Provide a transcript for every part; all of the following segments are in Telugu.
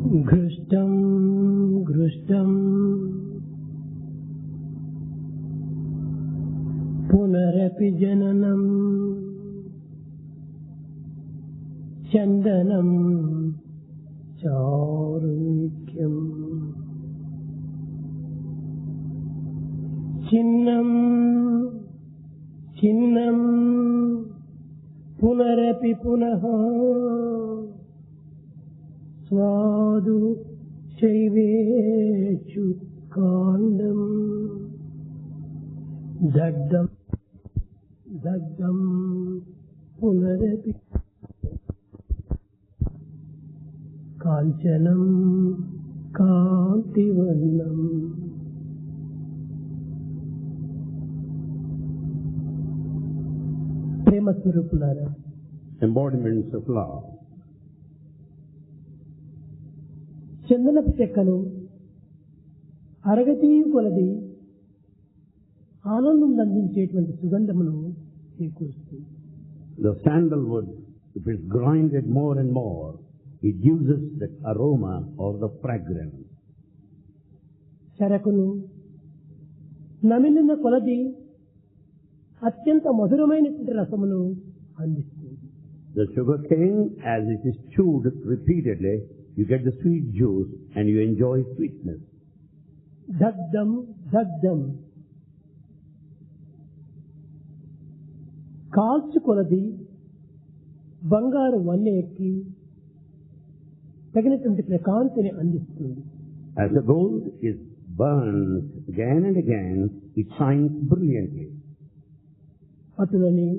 घृष्टं घृष्टं पुनरपि जननं चंदनं चारुनित्यं चिन्नं चिन्नं पुनरपि पुनः स्वादु शैवेषु काण्डम् दग्धं दग्धं पुनरपि कांचनं कांतिवर्णम् प्रेम स्वरूपुलारा embodiments of love. చందనపు చెక్కలు అరగతి కొలది ఆనందం అందించేటువంటి సుగంధమును చేకూరుస్తుంది. The sandalwood, if it's grinded more and more, it gives us the aroma or the fragrance. చెరకును నమిలిన కొలది అత్యంత మధురమైనటువంటి రసమును అందిస్తుంది. The sugar cane, as it is chewed repeatedly, you get the sweet juice and you enjoy sweetness. దగ్ధం దగ్ధం కాల్చు కొలది బంగారు వన్నె ఎక్కి తగినటువంటి ప్రకాంతిని అందిస్తుంది. As the gold is burned again and again, it shines brilliantly. అటులని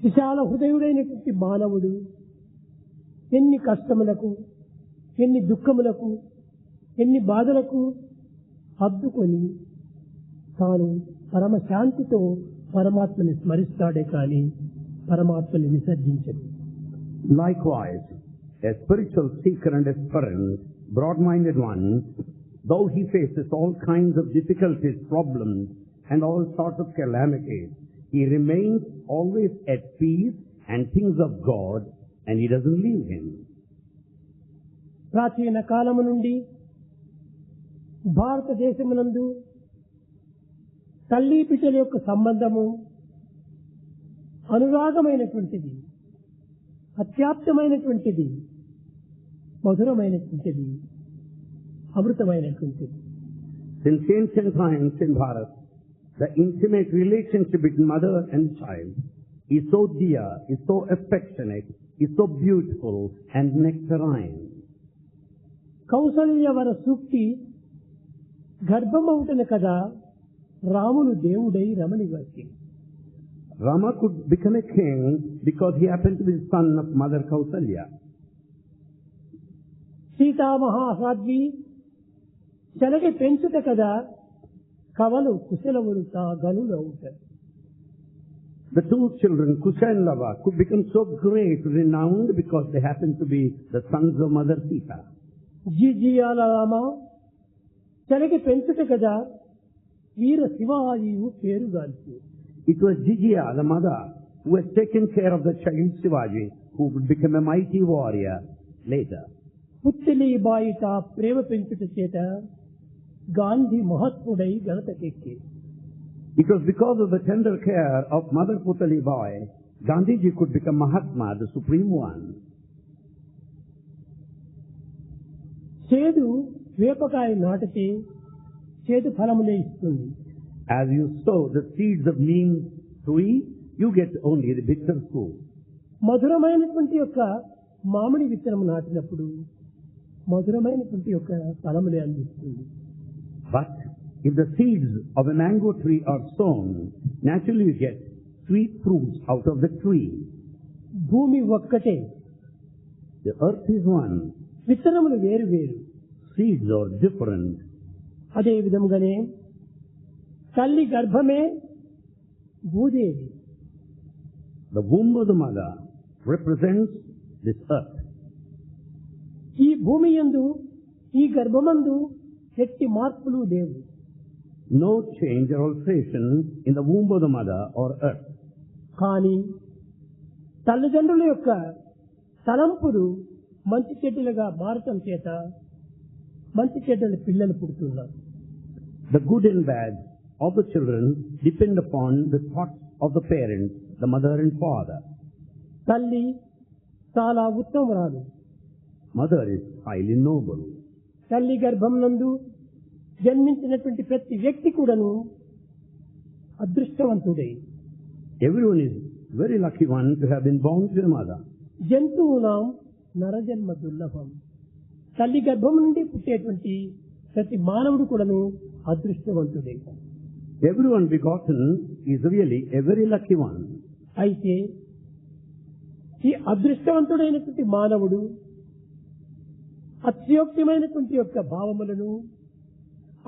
విశాల హృదయుడైనటువంటి మానవుడు ఎన్ని కష్టములకు, ఎన్ని దుఃఖములకు, ఎన్ని బాధలకు హద్దుకొని తాను పరమశాంతితో పరమాత్మని స్మరిస్తాడే కానీ పరమాత్మని విసర్జించడు. Likewise, a spiritual seeker and aspirant, broad-minded one, though he faces all kinds of difficulties, problems, and all sorts of calamities, he remains always at peace and thinks of God, and he doesn't leave him. ప్రాచీన కాలము నుండి భారతదేశమునందు తల్లి బిడ్డల యొక్క సంబంధము అనురాగమైనటువంటిది, అత్యాప్తమైనటువంటిది, మధురమైనటువంటిది, అమృతమైనటువంటిది. Since ancient times in Bharat, the intimate relationship between mother and child is so dear, is so affectionate, is so beautiful and nectarine. కౌసల్యవర సూక్తి గర్భమౌటన కదా రాముడు దేవుడై రమణి వచ్చి. Rama could become a king because he happened to be the son of Mother Kausalya. సీతామహాసాధ్వి చెలగి పెంచుట కదా కవలు కుశలవులుట గనులవుట. The two children, Kusha and Lava, could become so great, renowned, because they happened to be the sons of Mother Sita. జిజియాల Rama చెలగి పెంచుట కదా వీర శివాజీవు పేరుగాల్చి. It was Jijia, the mother, who had taken care of the child Shivaji, who would become a mighty warrior later. Putli బాయిట ప్రేమ పెంచుట చేత Gandhi మహాత్ముడై ఘనతకెక్కి. It was because of the tender care of Mother Putali Bai, Gandhiji could become Mahatma, the Supreme One. చేదు వేపకాయ నాటితే చేదు ఫలములే ఇస్తుంది. As you sow the seeds of neem tree, you get only the bitter fruit. మధురమైనటువంటి యొక్క మామిడి విత్తనం నాటినప్పుడు మధురమైనటువంటి యొక్క ఫలములే అందిస్తుంది. But if the seeds of a mango tree are sown, naturally you get sweet fruits out of the tree. భూమి ఒక్కటే, The earth is one. విత్తనములు వేరు వేరు. Seeds are different. అదే విధంగానే తల్లి గర్భమే Bhudevi. The womb of the mother represents this earth. ఈ భూమి యందు, ఈ గర్భమందు ఎట్టి మార్పులు లేవు. No change or alteration in the womb of the mother or earth. కానీ తల్లిదండ్రుల యొక్క తలంపులు మంచి చెడ్డలుగా మారటం చేత మంచి చెడ్డల పిల్లలు పుడుతున్నారు. The good and bad of the children depend upon the thoughts of the parents, the mother and father. తల్లి చాలా ఉత్తమరాలు. Mother is highly noble. తల్లి గర్భం నందు జన్మించినటువంటి ప్రతి వ్యక్తి కూడాను అదృష్టవంతుడే. Everyone is very lucky one to have been born to a mother. జంతువునాం నరజన్మ దుర్లభం. తల్లి గర్భం నుండి పుట్టేటువంటి ప్రతి మానవుడు కూడాను అదృష్టవంతుడే. Everyone begotten is really a very lucky one. అయితే ఈ అదృష్టవంతుడైనటువంటి మానవుడు అత్యోక్తమైనటువంటి యొక్క భావములను,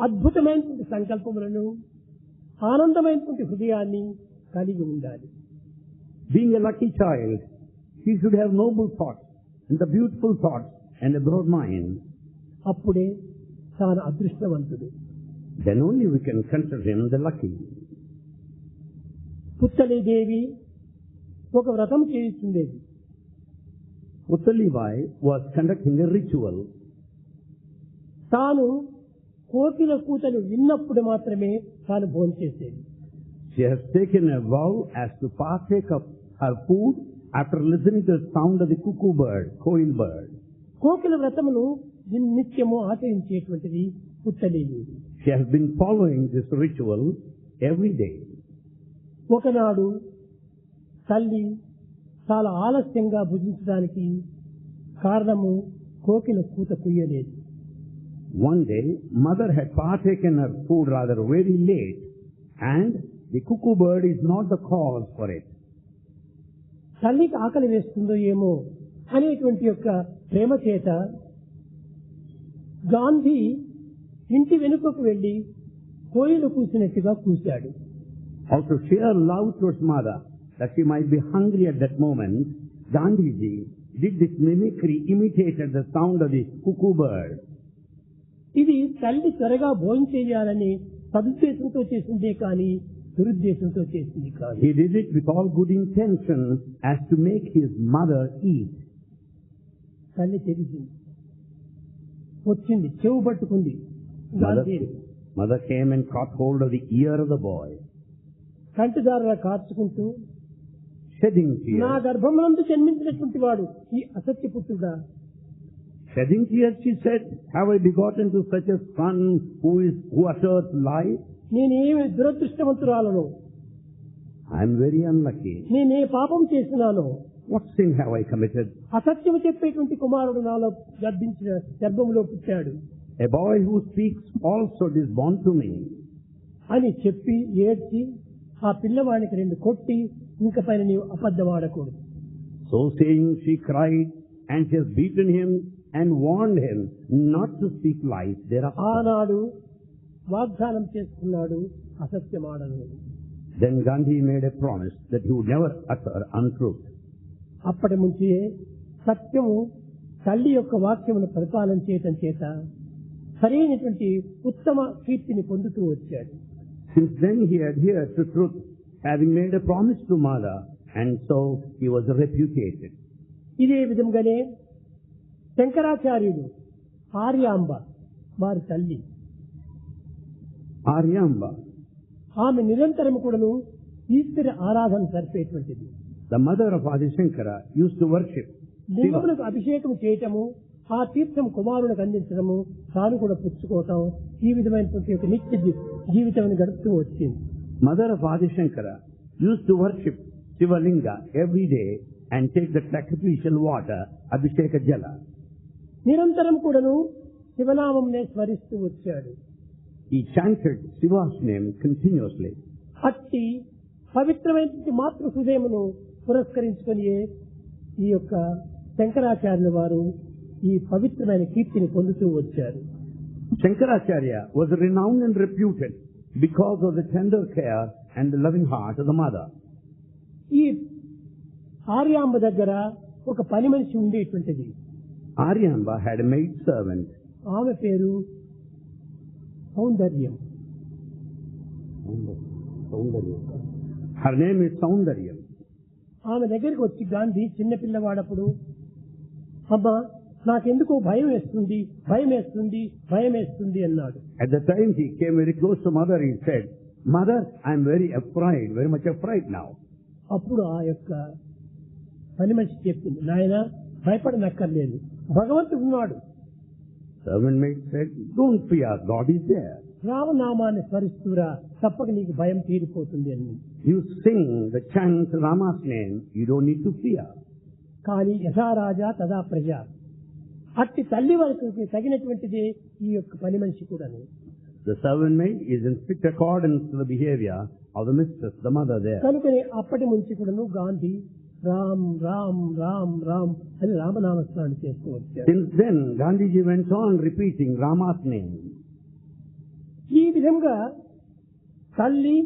అద్భుతమైనటువంటి సంకల్పములను, ఆనందమైనటువంటి హృదయాన్ని కలిగి ఉండాలి. Being a lucky child, he should have noble thoughts and the beautiful thoughts and a broad mind. అప్పుడే తాను అదృష్టవంతుడు. Then only we can consider him the lucky. పుత్తలీదేవి ఒక వ్రతం చేయిస్తుండేది. Puttalibai was conducting a ritual. తాను కోకిల కూతలు విన్నప్పుడు మాత్రమే తాను భోంచేసేది. She has taken a vow as to partake of her food after listening to the sound of the cuckoo bird, koil bird. కోకిల వ్రతమును నిత్యము ఆచరించేటువంటిది పుత్తలీదేవి. She has been following this ritual every day. ఒకనాడు తల్లి చాలా ఆలస్యంగా భుజించడానికి కారణము కోకిల కూత కుయ్యలేదు. One day, mother had partaken her food rather very late, and the cuckoo bird is not the cause for it. తల్లికి ఆకలి వేస్తుందో ఏమో అనేటువంటి యొక్క ప్రేమ చేత గాంధీ ఇంటి వెనుకకు వెళ్లి కోయిలు కూసినట్టుగా కూశాడు. Out of sheer love towards mother, that she might be hungry at that moment, Gandhiji did this mimicry, imitated the sound of the cuckoo bird. ఇది తల్లి త్వరగా భోజనం చేయాలని సదుద్దేశంతో చేసిందే కానీ దురుద్దేశంతో చేసింది కాదు. He did it with all good intention as to make his mother eat. తల్లి తెలిసింది, వచ్చింది, చెవు పట్టుకుంది. Mother came and caught hold of the ear of the boy. కంటిదారులా కార్చుకుంటూ, shedding నా tears. గర్భమునందు జన్మించినటువంటి వాడు ఈ అసత్య పుత్రుడా? Shedding tears, she said, have I begotten to such a son who utters lies? నేనేమి దురదృష్టవంతురాలను, I am very unlucky. నేనే పాపం చేసినాను, What sin have I committed? అసత్యము చెప్పేటువంటి కుమారుడు నాలో గర్భంలో పుట్టాడు A boy who speaks falsehood is born to me. అని చెప్పి ఏడ్చి ఆ పిల్లవాడికి 2 కొట్టి ఇంక పైన నీవు అబద్ధం ఆడకూడదు. So saying, she cried, and she has beaten him and warned him not to speak lies thereafter. ఆనాడు వాగ్దానం చేసుకున్నాడు, అసత్యం ఆడను. Then Gandhi made a promise that he would never utter untruth. అప్పటి నుంచి సత్యము తల్లి యొక్క వాక్యమును పరిపాలన చేయటం చేత సరైనటువంటి ఉత్తమ కీర్తిని పొందుతూ వచ్చాడు. Since then he adhered to truth, having made a promise to mother, and so he was reputed. ఇదే విధంగానే శంకరాచార్యుడు ఆర్యాంబ వారి తల్లి, Aryamba, ఆమె నిరంతరం కూడాను ఈశ్వర ఆరాధన జరిపేటువంటిది. the mother of Adi Shankara, used to worship Shiva. లింగములకు అభిషేకం చేయటము, ఆ తీర్థం కుమారులకు అందించడము, తాను కూడా పుచ్చుకోవటం, ఈ విధమైనటువంటి ఒక నిత్య జీవితం గడుపుతూ వచ్చింది. Mother of Adi Shankara used to worship Shiva Linga every day and take the sacrificial water, Abhisheka Jala. నిరంతరం కూడాను శివనామంనే స్మరిస్తూ వచ్చాడు. He chanted Shiva's name continuously. అట్టి పవిత్రమైన మాతృ హృదయమును పురస్కరించుకొని ఈ యొక్క శంకరాచార్యుల వారు ఈ పవిత్రమైన కీర్తిని పొందుతూ వచ్చారు. Shankaracharya was renowned and reputed because of the tender care and the loving heart of the mother. ఈ ఆర్యాంబ దగ్గర ఒక పని మనిషి ఉండేటువంటిది. Aryamba had a maid servant. ఆమె పేరు సౌందర్యం. Her name is Soundaryam. ఆమె దగ్గరికి వచ్చి గాంధీ చిన్నపిల్లవాడప్పుడు, అమ్మా నాకెందుకో భయం వేస్తుంది, భయం వేస్తుంది, భయం వేస్తుంది అన్నాడు. At the time he came very close to mother, he said, "Mother, I am very afraid, very much afraid now." అప్పుడు ఆ యొక్క పని మనిషి చెప్పింది, నాయన భయపడనక్కర్లేదు, భగవంతుడు ఉన్నాడు. Servant maid said, "Don't fear, God is there. రామనామాన్ని స్మరిస్తూరా, తప్పక నీకు భయం తీరిపోతుంది అని. You sing the chant Rama's name, you don't need to fear." కానీ యథా రాజా తదా ప్రజ, అట్టి తల్లి వరకు తగినటువంటిది ఈ యొక్క పని మనిషి కూడా. The servant maid is in strict accordance to the behavior of the mistress, the mother there. కనుకనే అప్పటి నుంచి కూడాను గాంధీ రామ్ రామ్ రామ్ రామ్ అని రామనామస్మరణ చేస్తూ వచ్చారు. Since then, Gandhiji went on repeating Rama's name. ఈ విధంగా తల్లి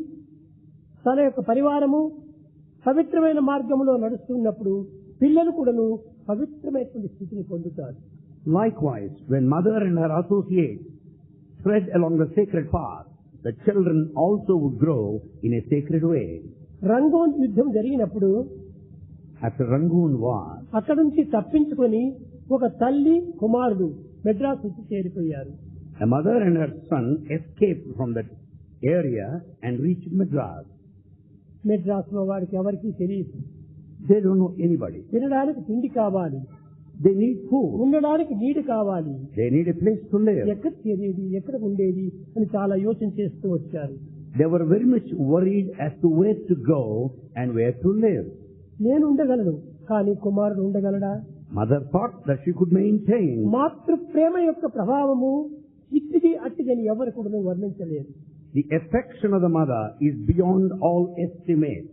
తన యొక్క పరివారము పవిత్రమైన మార్గంలో నడుస్తున్నప్పుడు పిల్లలు కూడాను పవిత్రమైనటువంటి స్థితిని పొందుతారు. Likewise, when mother and her associates tread along the sacred path, the children also would grow in a sacred way. Rangoon యుద్ధం జరిగినప్పుడు After Rangoon war, అక్కడి నుంచి తప్పించుకొని ఒక తల్లి కుమారుడు మెడ్రాస్ వచ్చి చేరిపోయారు. a mother and her son escaped from that area and reached Madras. Madras లో వాడికి ఎవరికీ తెలియదు. They don't know anybody. తినడానికి తిండి కావాలి, They need food. ఉండడానికి నీడు కావాలి, They need a place to live. ఎక్కడ చేరేది, ఎక్కడ ఉండేది అని చాలా యోచన చేస్తూ వచ్చారు. They were very much worried as to where to go and where to live. నేను ఉండగలను, కానీ కుమారుడు ఉండగలడా? Mother thought that she could maintain. మాతృ ప్రేమ యొక్క ప్రభావము ఇట్టిది అట్టిదని ఎవరు కూడా వర్ణించలేదు. The affection of the mother is beyond all estimate.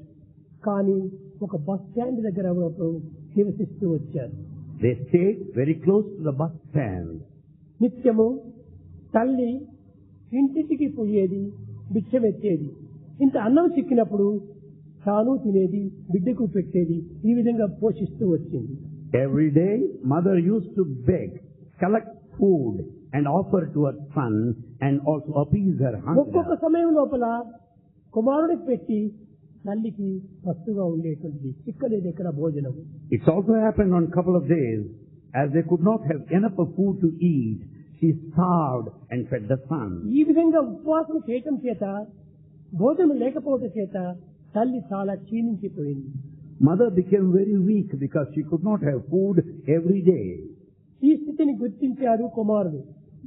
కానీ ఒక బస్ స్టాండ్ దగ్గర నివసిస్తూ వచ్చారు. They stayed very close to the bus stand. నిత్యము తల్లి ఇంటికి పోయేది, భిక్షమెత్తేది. ఇంత అన్నం చిక్కినప్పుడు తాను తినేది, బిడ్డకు పెట్టేది, ఈ విధంగా పోషిస్తూ వచ్చింది. Every day, mother used to beg, collect food and offer to her son and also appease her ఒక్కొక్క hunger. సమయం లోపల కుమారుడికి పెట్టి తల్లికి పస్తుగా ఉండేటువంటిది, చిక్కలేదు ఎక్కడ భోజనం. It's also happened on a couple of days, as they could not have enough of food to eat, she starved and fed the son. ఈ విధంగా ఉపవాసం చేయటం చేత, భోజనం లేకపోవటం చేత తల్లి చాలా క్షీణించిపోయింది. Mother became very weak because she could not have food every day. ఈ స్థితిని గుర్తించారు కుమారుడు.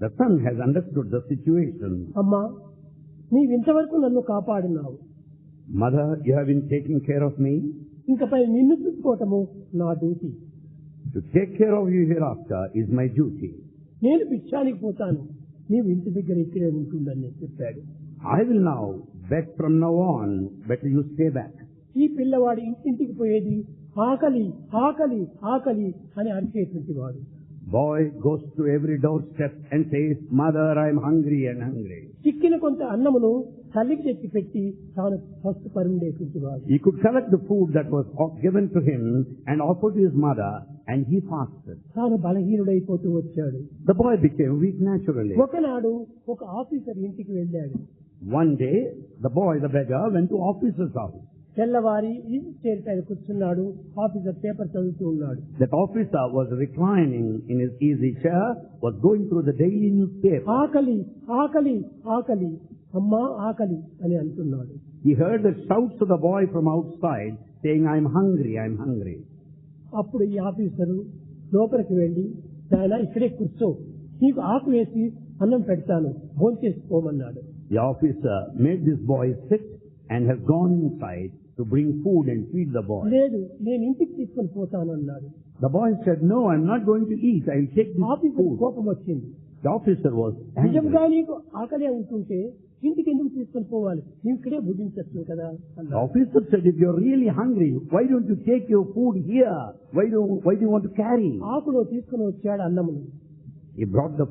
The son has understood the situation. అమ్మా, నీవింతవరకు నన్ను కాపాడినావు, Mother, you have been taking care of me. ఇంకపై నిన్ను చూసుకోవటము నా duty. To take care of you hereafter is my duty. నేను భిక్షానికి పోతాను, నీవు ఇంటి దగ్గర ఇక్కడే ఉంటుందని చెప్పాడు. I will now beg from now on, better you stay back. ఈ పిల్లవాడు ఇంటింటికి పోయేది ఆకలి ఆకలి ఆకలి అని అరిచేటువంటి వాడు. Boy goes to every doorstep and says, "Mother, I am hungry and hungry." చిక్కిన కొంత అన్నమును తల్లికి తెచ్చి పెట్టి తాను ఫస్ట్ పరుండేటువంటి వాడు. He could collect the food that was given to him and offer to his mother, and he fasted. తాను బలహీనుడైపోతూ వచ్చాడు. The boy became weak naturally. ఒకనాడు ఒక ఆఫీసర్ ఇంటికి వెళ్ళాడు. One day, the boy, the beggar, went to officer's house. తెల్లవారి ఈజీ చైర్ పైన కూర్చున్నాడు. ఆఫీసర్ పేపర్ చదువుతూ ఉన్నాడు. That officer was reclining in his easy chair, was going through the daily newspaper. ఆకలి ఆకలి ఆకలి, అమ్మా ఆకలి అని అంటున్నాడు. He heard the shouts of the boy from outside saying, "I am hungry, I am hungry." అప్పుడు ఈ ఆఫీసరు లోపలికి వెళ్లి, నాయనా ఇక్కడే కూర్చో, నీకు ఆకు వేసి అన్నం పెడతాను, భోంచేసుకోమన్నాడు. The officer made this boy sit and has gone inside to bring food and feed the boy. లేదు, నేను ఇంటికి తీసుకొని పోతాను అన్నాడు. The boy said, "No, I am not going to eat. I will take this officer food." కోపం వచ్చింది. The officer was నిజంగా angry. నీకు ఆకలి ఉంటుంటే ఇంటికి ఎందుకు తీసుకొని పోవాలి, నీవు ఇక్కడే భుజించచ్చు కదా The అన్నాడు. officer said, "If you are really hungry, why don't you take your food here? Why do you want to carry?" ఆకులో తీసుకొని వచ్చాడు అన్నమును. He brought the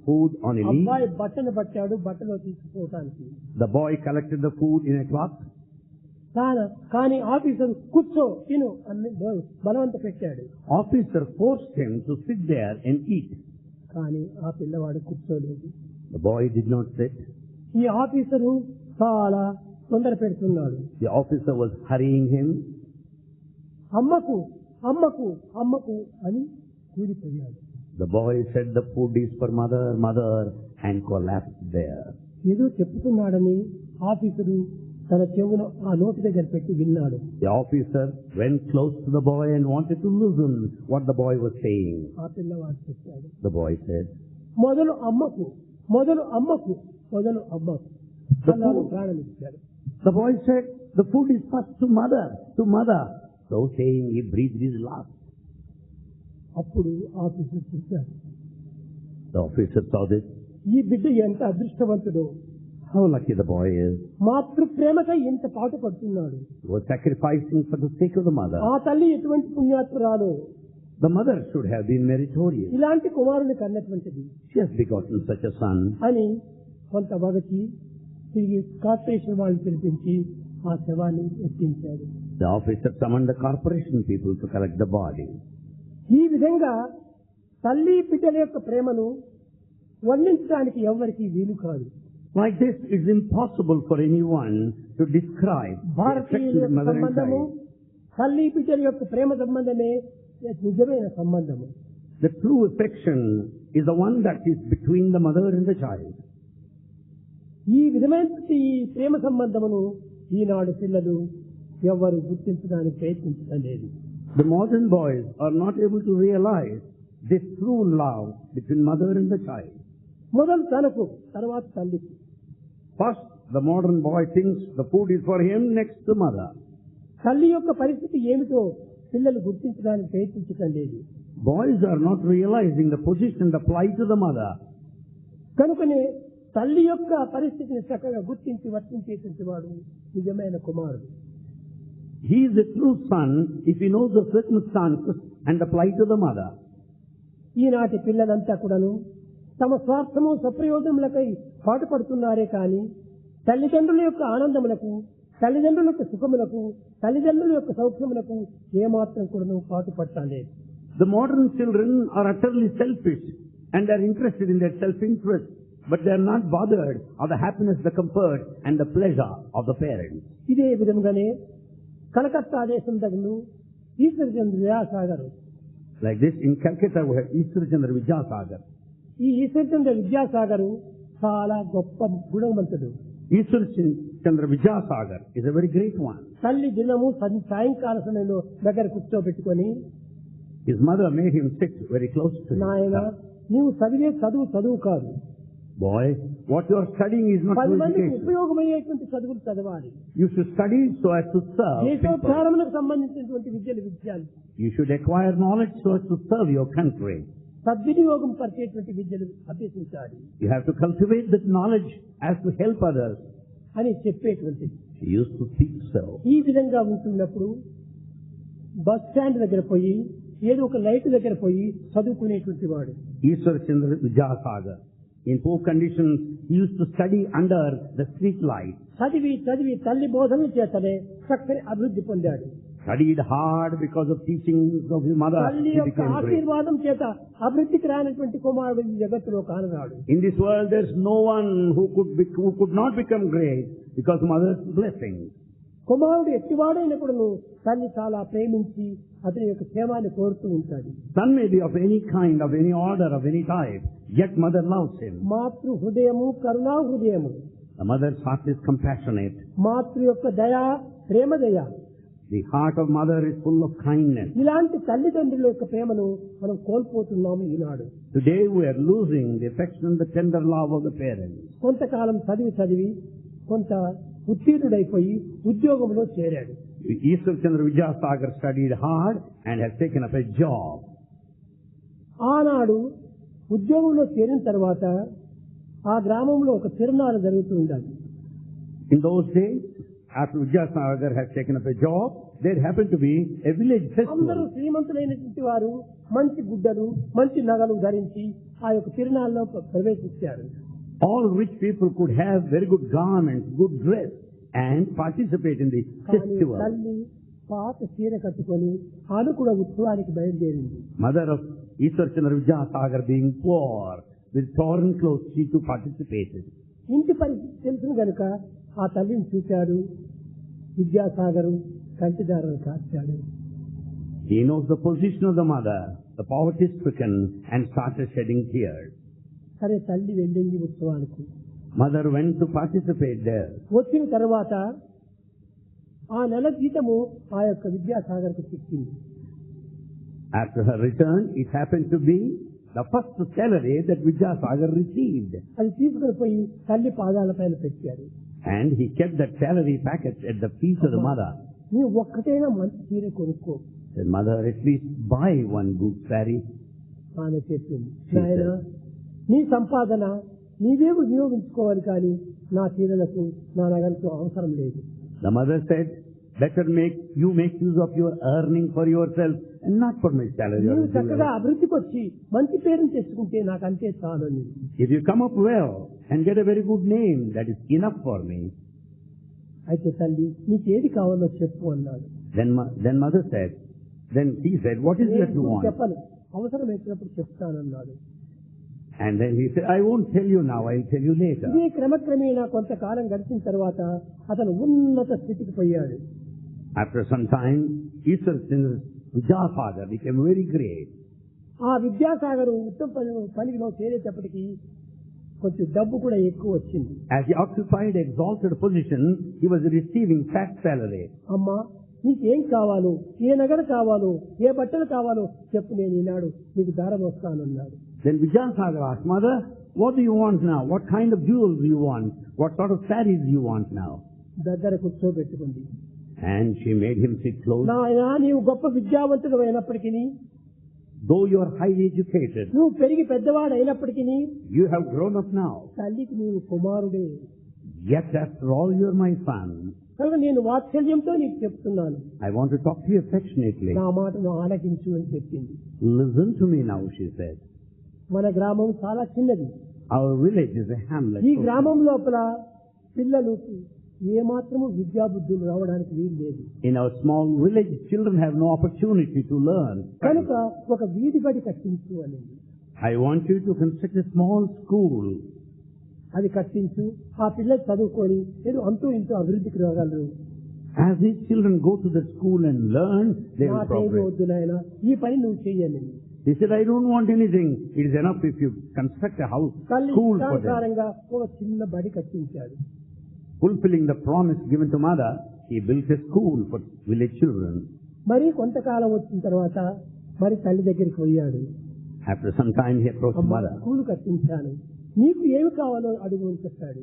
food on a leaf. అబ్బాయి బట్టను పట్టాడు, బట్టలో తీసుకుపోవటానికి. The boy collected the food in a cloth. కానీ ఆఫీసర్ కూర్చో తిను అని బలవంత పెట్టాడు. Officer forced him to sit there and eat. కానీ ఆ పిల్లవాడు కూర్చోలేదు. The boy did not sit. ఈ ఆఫీసరు చాలా తొందర పెడుతున్నాడు. The officer was hurrying him. అమ్మకు అమ్మకు అమ్మకు అని కూలిపోయాడు. The boy said the food is for mother, mother, and collapsed there. ఏదో చెప్తున్నాడని ఆఫీసరు తన చెవున ఆ నోటి దగ్గర పెట్టి విన్నాడు. The officer went close to the boy and wanted to listen what the boy was saying. ఆ పిల్లవాడు చెప్పాడు, The boy said, మొదలు అమ్మకు, మొదలు అమ్మకు, మొదలు అమ్మకు అన్నాడు. ప్రాణం ఇచ్చాడు. the boy said, the food is first to mother, to mother. So saying, he breathed his last. అప్పుడు ఆఫీసర్ చెప్పాడు, The officer saw this. ఈ బిడ్డ ఎంత అదృష్టవంతుడు, How lucky the boy is. మాతృ ప్రేమకై ఎంత పాటు పడుతున్నాడు. He was sacrificing for the sake of the mother. ఆ తల్లి ఎటువంటి పుణ్యాత్మురాలు, The mother should have been meritorious. ఇలాంటి కుమారుని కన్నటువంటిది She has begotten such a son. అని కొంత వగచి తిరిగి కార్పొరేషన్ వాళ్ళని పిలిపించి ఆ శవాన్ని ఎత్తించాడు. The officer summoned the corporation people to collect the body. ఈ విధంగా తల్లి బిడ్డల యొక్క ప్రేమను వర్ణించడానికి ఎవరికి వీలు కాదు. Like this, it's impossible for anyone to describe the భారతీయుల affection of యొక్క mother and సంబంధము child. తల్లి బిడ్డల యొక్క ప్రేమ సంబంధమే నిజమైన సంబంధము. The true affection is the one that is between the mother and the child. ఈ విధమైన ఈ ప్రేమ సంబంధమును ఈనాడు పిల్లలు ఎవరు గుర్తించడానికి ప్రయత్నించడం లేదు. The modern boys are not able to realize this true love between mother and the child. మొదలు తనకు, తర్వాత తల్లికి. First, the modern boy thinks the food is for him, next the mother. తల్లి యొక్క పరిస్థితి ఏమిటో పిల్లలు గుర్తించడానికి ప్రయత్నించడం లేదు. Boys are not realizing the position applied to the mother. కనుకనే తల్లి యొక్క పరిస్థితిని చక్కగా గుర్తించి వర్తించేటువంటి వాడు నిజమైన కుమారుడు. He is a true son if he knows the circumstances and apply to the mother. ఈనాటి పిల్లలంతా కూడాను తమ స్వార్థము సప్రయోజనములకై పాటుపడుతున్నారే కానీ తల్లిదండ్రుల యొక్క ఆనందములకు, తల్లిదండ్రుల యొక్క సుఖములకు, తల్లిదండ్రుల యొక్క సౌఖ్యములకు ఏమాత్రం కూడాను పాటుపడటం లేదు. The modern children are utterly selfish and are interested in their self-interest, but they are not bothered of the happiness, the comfort and the pleasure of the parents. ఇదే విధంగానే కలకత్తా దేశం దగ్గర Ishwar Chandra Vidyasagar, Like this, in Calcutta we have Ishwarchandra Vidyasagar. ఈ ఈశ్వరచంద్ర విద్యాసాగర్ చాలా గొప్ప గుణవంతుడు. Ishwarchandra Vidyasagar is a very great one. తల్లి దినము సాయంకాల సమయంలో దగ్గర కూర్చోబెట్టుకొని, His mother made him sit very close to నాయన him. నీవు చదివే చదువు కాదు, Boy, what you are studying is not 10 మందికి education. ఉపయోగమయ్యేటువంటి చదువులు చదవాలి. You should study so as to serve people. దేశోద్ధారణకు సంబంధించినటువంటి విద్యలు You should acquire knowledge so as to serve your country. సద్వినియోగం పరిచేటువంటి విద్యలు అభ్యసించాలి You have to cultivate that knowledge as to help others. అని చెప్పేటువంటిది. He used to speak so. ఈ విధంగా ఉంటున్నప్పుడు బస్ స్టాండ్ దగ్గర పోయి ఏదో ఒక లైట్ దగ్గర పోయి చదువుకునేటువంటి వాడు. Ishwarchandra Vidyasagar. In poor conditions, he used to study under the street light. చదివి తల్లి బోధనల చేతనే చక్కని అభివృద్ధి పొందాడు. Studied hard because of teachings of his mother. తల్లి He యొక్క became great. ఆశీర్వాదం చేత అభివృద్ధికి రానటువంటి కుమారుడు ఈ జగత్తులో కానరాడు. In this world, there is no one who could not become great because of mother's blessing. కుమారుడు ఎట్టివాడైనప్పుడు తల్లి చాలా ప్రేమించి అతని యొక్క క్షేమాన్ని కోరుతూ ఉంటాడు. Son may be of any kind, of any order, of any type, yet mother loves him. మాతృ హృదయము కరుణా హృదయము. The mother's heart is compassionate. మాతృ యొక్క దయ ప్రేమ దయ. The heart of mother is full of kindness. ఇలాంటి తల్లిదండ్రుల యొక్క ప్రేమను మనం కోల్పోతున్నాము ఈనాడు. Today we are losing the affection and the tender love of the parents. కొంతకాలం చదివి కొంత ఉత్తీర్ణుడైపోయి ఉద్యోగంలో చేరాడు. Ishwarchandra Vidyasagar studied hard and has taken up a job. ఆనాడు ఉద్యోగంలో చేరిన తర్వాత ఆ గ్రామంలో ఒక తిరునాళ్ళు జరుగుతూ ఉండాలి. In those days, after Vidyasagar has taken up a job, there happened to be a village అందరూ festival. శ్రీమంతులైనటువంటి వారు మంచి గుడ్డలు, మంచి నగలు ధరించి ఆ యొక్క తిరునాళ్ళలో ప్రవేశించారు. All rich people could have very good garments, good dress, and participate in the కానీ festival. తల్లి పాత చీర కట్టుకొని ఆమె కూడా ఉత్సవానికి బయలుదేరింది. Mother of Ishwarchandra Vidyasagar being poor, with torn clothes, she too participated. ఇంటి పరిస్థితి తెలుసును గనుక ఆ తల్లిని చూశాడు. Vidyasagar కంటిదారులు కార్చాడు. He knows the position of the mother, the poverty-stricken, and started shedding tears. సరే తల్లి వెళ్ళింది ఉత్సవానికి. Mother went to participate there. వచ్చిన తర్వాత ఆ నెల జీతము ఆ యొక్క విద్యాసాగర్కు చిక్కింది. After her return, it happened to be the first salary that Vidyasagar received. అది తీసుకుని పోయి తల్లి పాదాల పైన పెట్టాడు. And he kept that salary packet at the feet of the mother. నీవు ఒక్కటైనా మంచి చీర కొనుక్కో. Said, mother, at least buy one good saree. ఆమె చెప్పింది, నాయన నీ సంపాదన నీవే వినియోగించుకోవాలి కానీ నా చీరలకు నా నగలకు అవసరం లేదు. The mother said, better you make use of your earning for yourself and not for my salary. నీవు చక్కగా అభివృద్ధికి వచ్చి మంచి పేరుని తెచ్చుకుంటే నాకంతే చాలు. If you come up well and get a very good name, that is enough for me. అయితే తల్లి నీకు ఏది కావాలో చెప్పు అన్నాడు. Then mother said, then he said, what is that you want? చెప్పను, అవసరం వచ్చినప్పుడు చెప్తానన్నాడు. And then he said, I won't tell you now, I'll tell you later. ఇదే క్రమక్రమేణా కొంతకాలం గడిచిన తర్వాత అతను ఉన్నత స్థితికి పోయాడు. After some time, Vidyasagar became very great. ఆ విద్యాసాగర్ ఉత్తమ పనిలో చేరేటప్పటికి కొంచెం డబ్బు కూడా ఎక్కువ వచ్చింది. As he occupied exalted position, he was receiving fat salary. అమ్మా నీకేం కావాలో, ఏ నగలు కావాలో, ఏ బట్టలు కావాలో చెప్పు, నేను ఈనాడు నీకు దారం వస్తానన్నాడు. Then Vidyasagar asked, mother, what do you want now? What kind of jewels do you want? What sort of sarees do you want now? దగ్గర కూర్చోబెట్టుకుంది. And she made him sit close. నాయనా నీవు గొప్ప విద్యావంతుడు అయినప్పటికీ, though you are highly educated, నువ్వు పెరిగి పెద్దవాడు అయినప్పటికీ, you have grown up now. తల్లికి నీవు కుమారుడే. Yet after all you are my son. కనుక నేను వాత్సల్యంతో నీకు చెప్తున్నాను. I want to talk to you affectionately. నా మాటను ఆలకించు అని చెప్పింది. Listen to me now, she said. మన గ్రామం చాలా చిన్నది. Our village is a hamlet. ఈ గ్రామం లోపల పిల్లలకు ఏమాత్రము విద్యాబుద్ధులు రావడానికి వీలు లేదు. In our small village, children have no opportunity to learn. కనుక ఒక వీధి బడి కట్టించు అని. I want you to construct a small school. అది కట్టించు, ఆ పిల్లలు చదువుకొని ఏదో అంటూ ఇంటూ అభివృద్ధికి రాగలరు. As these children go to the school and learn, they will progress. వద్దు నాయనా, ఈ పని నువ్వు చెయ్యాలి. He said, I don't want anything. It is enough if you construct a house, school for them. ఒక చిన్న బడి కట్టించాడు. Fulfilling the promise given to mother, he built a school for village children. మరి కొంతకాలం వచ్చిన తర్వాత మరి తల్లి దగ్గరికి పోయాడు. After some time he approached mother. School కట్టించాను, నీకు ఏమి కావాలో అడుగు అని చెప్పాడు.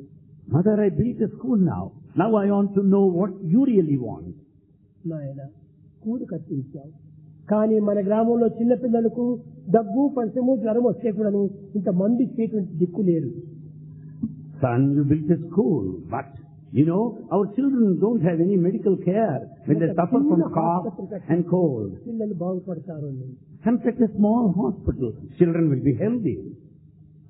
Mother, I built a school now. Now I want to know what you really want. నాయన స్కూల్ కట్టించావు, కానీ మన గ్రామంలో చిన్న పిల్లలకు దగ్గు పంచము జ్వరం వస్తే కూడాను ఇంత మంది ఇచ్చేటువంటి దిక్కు లేరు. Son, you built a school, but you know, our children don't have any medical care when they suffer from cough and cold. పిల్లలు బాగుపడతారు. Construct a small hospital. Children will be healthy.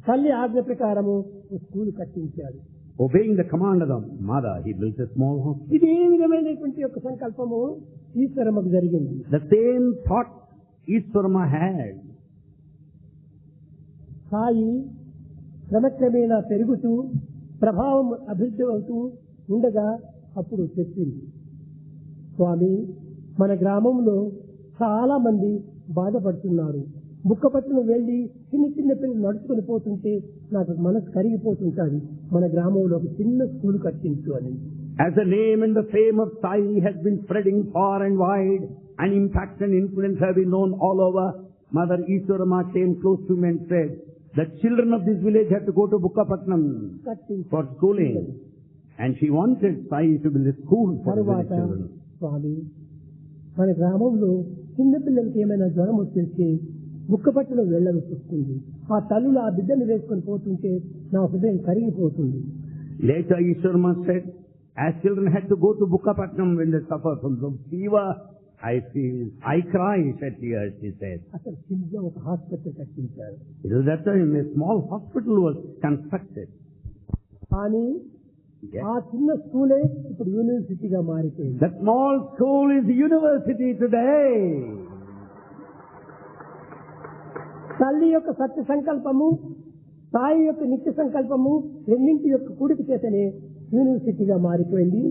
తల్లి ఆజ్ఞ ప్రకారము స్కూల్ కట్టించాడు. Obeying the command of the mother, he built a small hospital. ఇది ఏ విధమైనటువంటి యొక్క సంకల్పము ఈశ్వరమ్మకు జరిగింది. The same thought Ishwarama had. Sai క్రమక్రమేణా పెరుగుతూ ప్రభావం అభివృద్ధి అవుతూ ఉండగా అప్పుడు చెప్పింది, స్వామి మన గ్రామంలో చాలా మంది బాధపడుతున్నారు. బుక్కపట్టును వెళ్లి చిన్న చిన్న పిల్లలు నడుచుకుని పోతుంటే నాకు మనసు కరిగిపోతుంటాది. మన గ్రామంలో ఒక చిన్న స్కూల్ కట్టించు అని. As the name and the fame of Sai has been spreading far and wide, and impact and influence have been known all over, Mother Ishwarama came close to me and said, the children of this village have to go to Bukkapatnam for schooling. And she wanted Sai to build a school for the village children. స్వామి మన గ్రామంలో చిన్న పిల్లలకి ఏమైనా జ్వరం వచ్చేస్తే బుక్కపట్టులో వెళ్ళవలసి వస్తుంది. ఆ తల్లులు ఆ బిడ్డను వేసుకొని పోతుంటే నా హృదయం కరిగిపోతుంది. Later Ishwarama said, as children had to go to Bukkapatnam when they suffer from some fever, I cry, shed tears, he said. అసలు చిన్న ఒక హాస్పిటల్ కట్టించారు. It was that time a small hospital was constructed. కానీ ఆ చిన్న స్కూలే ఇప్పుడు యూనివర్సిటీగా మారిపోయింది. The small school is university today. తల్లి యొక్క సత్య సంకల్పము, సాయి యొక్క నిత్య సంకల్పము రెండింటి యొక్క కూడిక చేతనే యూనివర్సిటీగా మారిపోయింది.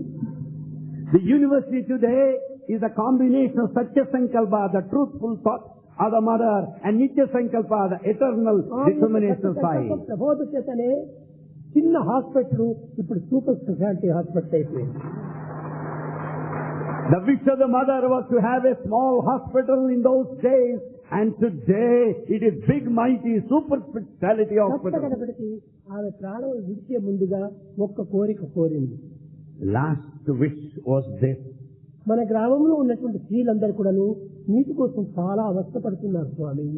The university today is a combination of Satya Sankalpa, the truthful thought of the mother, and Nitya Sankalpa, the eternal determination side. ప్రబోధ చేతనే చిన్న హాస్పిటల్ ఇప్పుడు సూపర్ స్పెషాలిటీ హాస్పిటల్ అయిపోయింది. The wish of the mother was to have a small hospital in those days, and today it is big, mighty, super speciality hospital. కష్టపడికి ఆమె ప్రాణం విడిచే ముందుగా ఒక్క కోరిక కోరింది. Last wish was this. మన గ్రామంలో ఉన్నటువంటి స్త్రీలందరూ కూడాను నీటి కోసం చాలా అవస్థపడుతున్నారు స్వామి.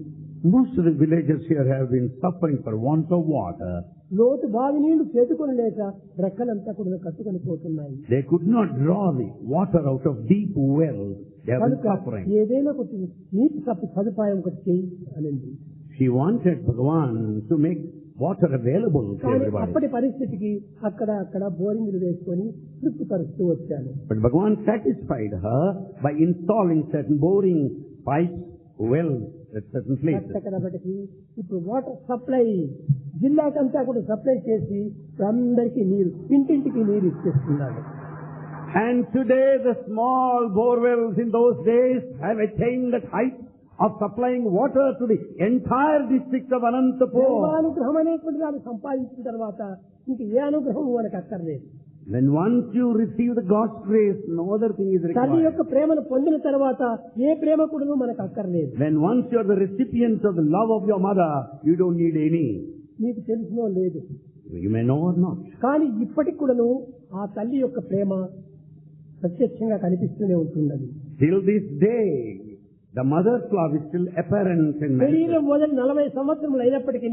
Most of the villagers here have been suffering for want of water. లోతు బావి నీళ్లు చేతుకొని లేక రెక్కలంతా కూడా కట్టుకొని పోతున్నాయి. They could not draw the water out of deep wells. They have been suffering. ఏదైనా కొంచెం నీటి సదుపాయం ఒకటి చేయి అనింది. She wanted Bhagavan to make water available to everybody. అప్పటి పరిస్థితికి అక్కడ బోరింగ్లు వేసుకొని తృప్తిపరుస్తూ వచ్చాను. But Bhagavan satisfied her by installing certain boring pipes, wells at certain places. ఇప్పుడు వాటర్ సప్లై జిల్లాకంతా కూడా సప్లై చేసి అందరికీ నీరు ఇంటింటికి నీరు ఇచ్చేస్తున్నాడు. And today the small bore wells in those days have attained the height of supplying water to the entire district of Anantapur. అనుగ్రహం అనేటువంటి దాన్ని సంపాదించిన తర్వాత ఇంక ఏ అనుగ్రహం మనకు అక్కర్లేదు. When once you receive the God's grace, no other thing is required. తల్లి యొక్క ప్రేమను పొందిన తర్వాత ఏ ప్రేమ కూడా మనకు అక్కర్లేదు. When once you are the recipient of the love of your mother, you don't need any. నీకు తెలిసినో లేదు. You may know or not. కానీ ఇప్పటికి కూడాను ఆ తల్లి యొక్క ప్రేమ ప్రత్యక్షంగా కనిపిస్తూనే ఉంటున్నది. Till this day, the mother's love is still apparent in శరీరం manifest. మొదలు 40 సంవత్సరములు అయినప్పటికీ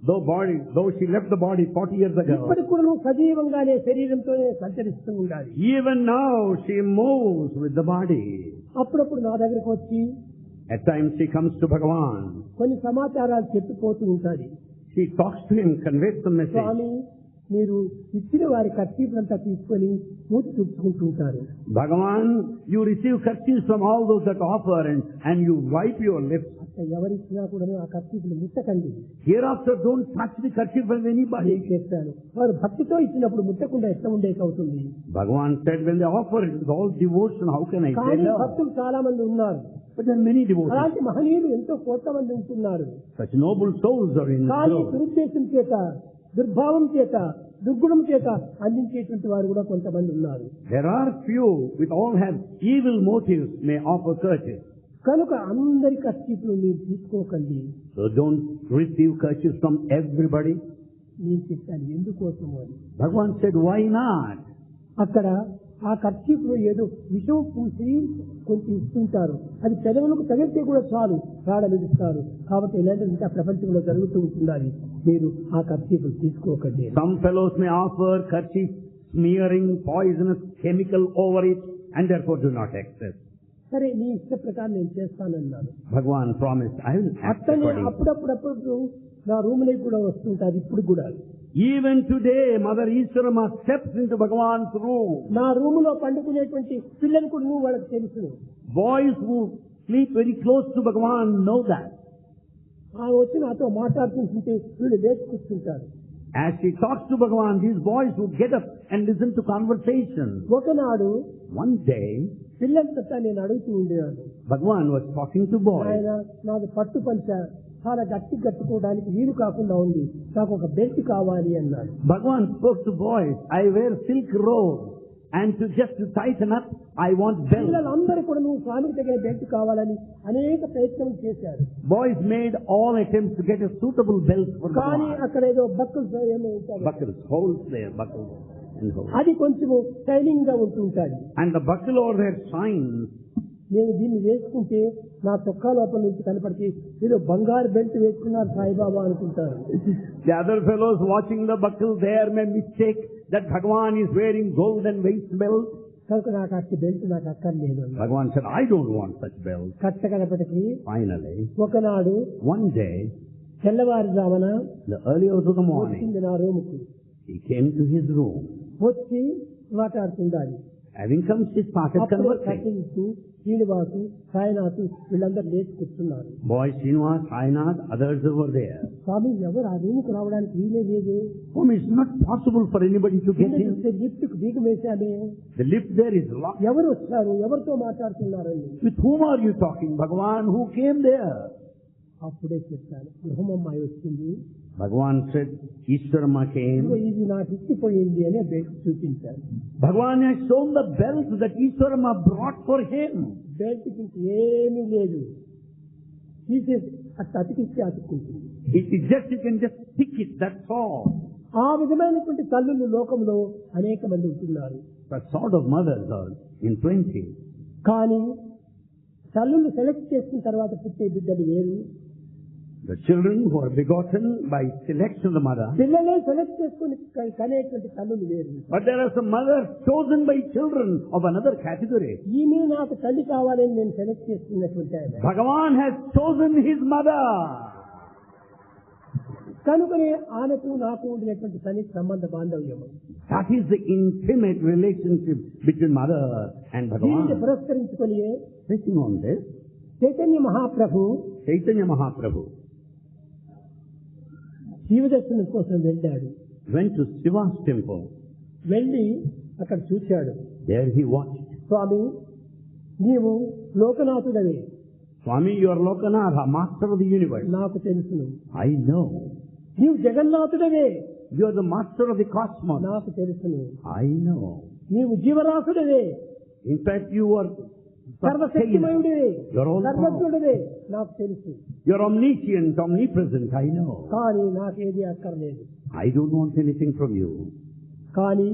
Though she left the body 40 years ago, ఇప్పటికి కూడా సజీవంగానే శరీరంతోనే సంచరిస్తూ ఉండాలి. even now she moves with the body. అప్పుడప్పుడు నా దగ్గరకు వచ్చి At times she comes to Bhagavan. కొన్ని సమాచారాలు చెప్పిపోతూ ఉంటుంది. She talks to him, conveys the message. స్వామి మీరు ఇచ్చిన వారి కర్చీఫ్లంతా తీసుకొని మూతి తుడుచుకుంటూ ఉంటారు. Bhagavan, you receive kerchiefs from all those that offer and you wipe your lips. అట్లా ఎవరిచ్చినా కూడా ఆ కర్చీఫ్లు ముట్టకండి. Hereafter don't touch the kerchief of anybody. చేస్తాను. వారు భక్తితో ఇచ్చినప్పుడు ముట్టకుండా ఎట్లా ఉండేకవుతుంది. Bhagavan said when they offer it with all devotion, how can I say కానీ no? భక్తులు చాలా మంది ఉన్నారు. But there are many devotees. అలాంటి మహనీయులు ఎంతో కోట్ల మంది ఉంటున్నారు. Such noble souls are in కానీ the world. దురుద్దేశం చేత దుర్భావం చేత దుర్గుణం చేత అందించేటువంటి వారు కూడా కొంతమంది ఉన్నారు. There are few with all have evil motives may offer kerchiefs. కనుక అందరి కర్చీఫ్లు మీరు తీసుకోకండి. So don't receive kerchiefs from everybody. నేను చెప్పాను ఎందుకోసము అని. Bhagavan said, why not? అక్కడ ఆ కర్చీఫ్లో ఏదో విషం పూసి కొంచెం ఇస్తుంటారు. అది పెదవులకు తగిలితే కూడా చాలు ప్రాణమిస్తారు. కాబట్టి ఇలాంటి ఇంకా ప్రపంచంలో జరుగుతూ ఉంటున్నది. మీరు ఆ కర్చీఫ్లు తీసుకోకండి. Some fellows may offer kerchief smearing poisonous chemical over it and therefore do not accept. సరే నీ ఇష్ట ప్రకారం నేను చేస్తానన్నాను. Bhagavan promised, I will act అట్లనే accordingly. అప్పుడప్పుడు నా రూమ్లోకి కూడా వస్తుంటారు. ఇప్పుడు కూడా Even today, Mother Ishwarama steps into Bhagavan's room. నా రూములో పండుకునేటువంటి పిల్లలు కూడా నువ్వు వాళ్ళకి తెలుసు. Boys who sleep very close to Bhagavan know that. ఆ వచ్చి నాతో మాట్లాడుతుంటే వీళ్ళు లేచి కూర్చుంటారు. As she talks to Bhagavan, these boys would get up and listen to conversation. ఒకనాడు One day, పిల్లలతో నేను అడుగుతూ ఉండేవాడు. Bhagavan was talking to boys. ఆయన నాది పట్టు పంచ చాలా గట్టి కట్టుకోవడానికి వీలు కాకుండా ఉంది, నాకు ఒక బెల్ట్ కావాలి అన్నాడు. Bhagavan spoke to boys, I wear silk robe and to tighten up, I want belt. పిల్లలందరూ కూడా నువ్వు స్వామికి తగిన బెల్ట్ కావాలని అనేక ప్రయత్నం చేశారు. Boys made all attempts to get a suitable belt for కానీ Bhagavan. అక్కడ ఏదో బక్కుల్స్ ఏమో ఉంటాయి. Buckles, holes there, buckles and holes. అది కొంచెము షైనింగ్ గా ఉంటుంటాది. And the buckle over there shines. నేను దీన్ని వేసుకుంటే నా చొక్కా లోపల నుంచి కనపడితే ఏదో బంగారు బెల్ట్ వేసుకున్నారు సాయిబాబా అనుకుంటారు. The other fellows watching the buckle there may mistake that Bhagavan is wearing golden waist belt. కనుక నాకు అట్టి బెల్ట్ నాకు అక్కర్లేదు. Bhagavan said, I don't want such belt. కట్ట కనపటికి Finally, ఒకనాడు one day, తెల్లవారుజామున the early hours of the morning, వచ్చింది నా రూముకు. he came to his room. వచ్చి మాట్లాడుతుండాలి. Having come, she started అప్పుడు conversing. కట్టిస్తూ శ్రీనివాసు, సాయినాథ్ వీళ్ళందరూ లేచి కూర్చున్నారు. Boy Srinivas, Sainath, others were there. స్వామి ఎవరు ఆ రూముకు రావడానికి వీలే లేదే. It's not possible for anybody to get in. Lift కు బీగం వేశామే. The lift there is locked. ఎవరు వచ్చారు, ఎవరితో మాట్లాడుతున్నారని. With whom are you talking, Bhagavan? Who came there? అప్పుడే చెప్పాను, గృహమమ్మాయి వచ్చింది. Bhagavan said, Ishwarama came. ఇది నాకు ఇచ్చిపోయింది అని బెల్ట్ చూపించాను. Bhagavan has shown the belt that Ishwarama brought for him. Belt కి ఏమీ లేదు, తీసేసి అట్లా అతికిస్తే అతుక్కుంటుంది. It just, you can just stick it, that's all. ఆ విధమైనటువంటి తల్లులు లోకంలో అనేక మంది ఉంటున్నారు. The sort of mothers are in plenty. కానీ తల్లులు సెలెక్ట్ చేసిన తర్వాత పుట్టే బిడ్డలు వేరు. The children who are begotten by selection of the mother. పిల్లలే సెలెక్ట్ చేసుకుని కనేటువంటి తల్లులు వేరు. But there are some mothers chosen by children of another category. ఈమె నాకు తల్లి కావాలని నేను సెలెక్ట్ చేసుకున్నటువంటి ఆయన. Bhagavan has chosen his mother. కనుకనే ఆమెకు నాకు ఉండినటువంటి సన్నిహిత సంబంధ బాంధవ్యము. That is the intimate relationship between mother and దీనిని Bhagavan. పురస్కరించుకొని Basing on this, Chaitanya Mahaprabhu Chaitanya Mahaprabhu శివదర్శనం కోసం వెళ్ళాడు. went to Shiva's temple. వెళ్ళి అక్కడ చూశాడు. There he watched. స్వామి, నీవు లోకనాథుడవే. Swami, you are Lokanatha, master of the universe. నాకు తెలుసును. I know. నీవు జగన్నాథుడవే. You are the master of the cosmos. నాకు తెలుసును. I know. నీవు జీవరాశుడవే. In fact, you are సర్వశక్తిమయుడివే, You're all సర్వజ్ఞుడివే. నాకు తెలుసు. You're omniscient, omnipresent, I know. కానీ నాకేది అక్కర్లేదు. I don't want anything from you. కానీ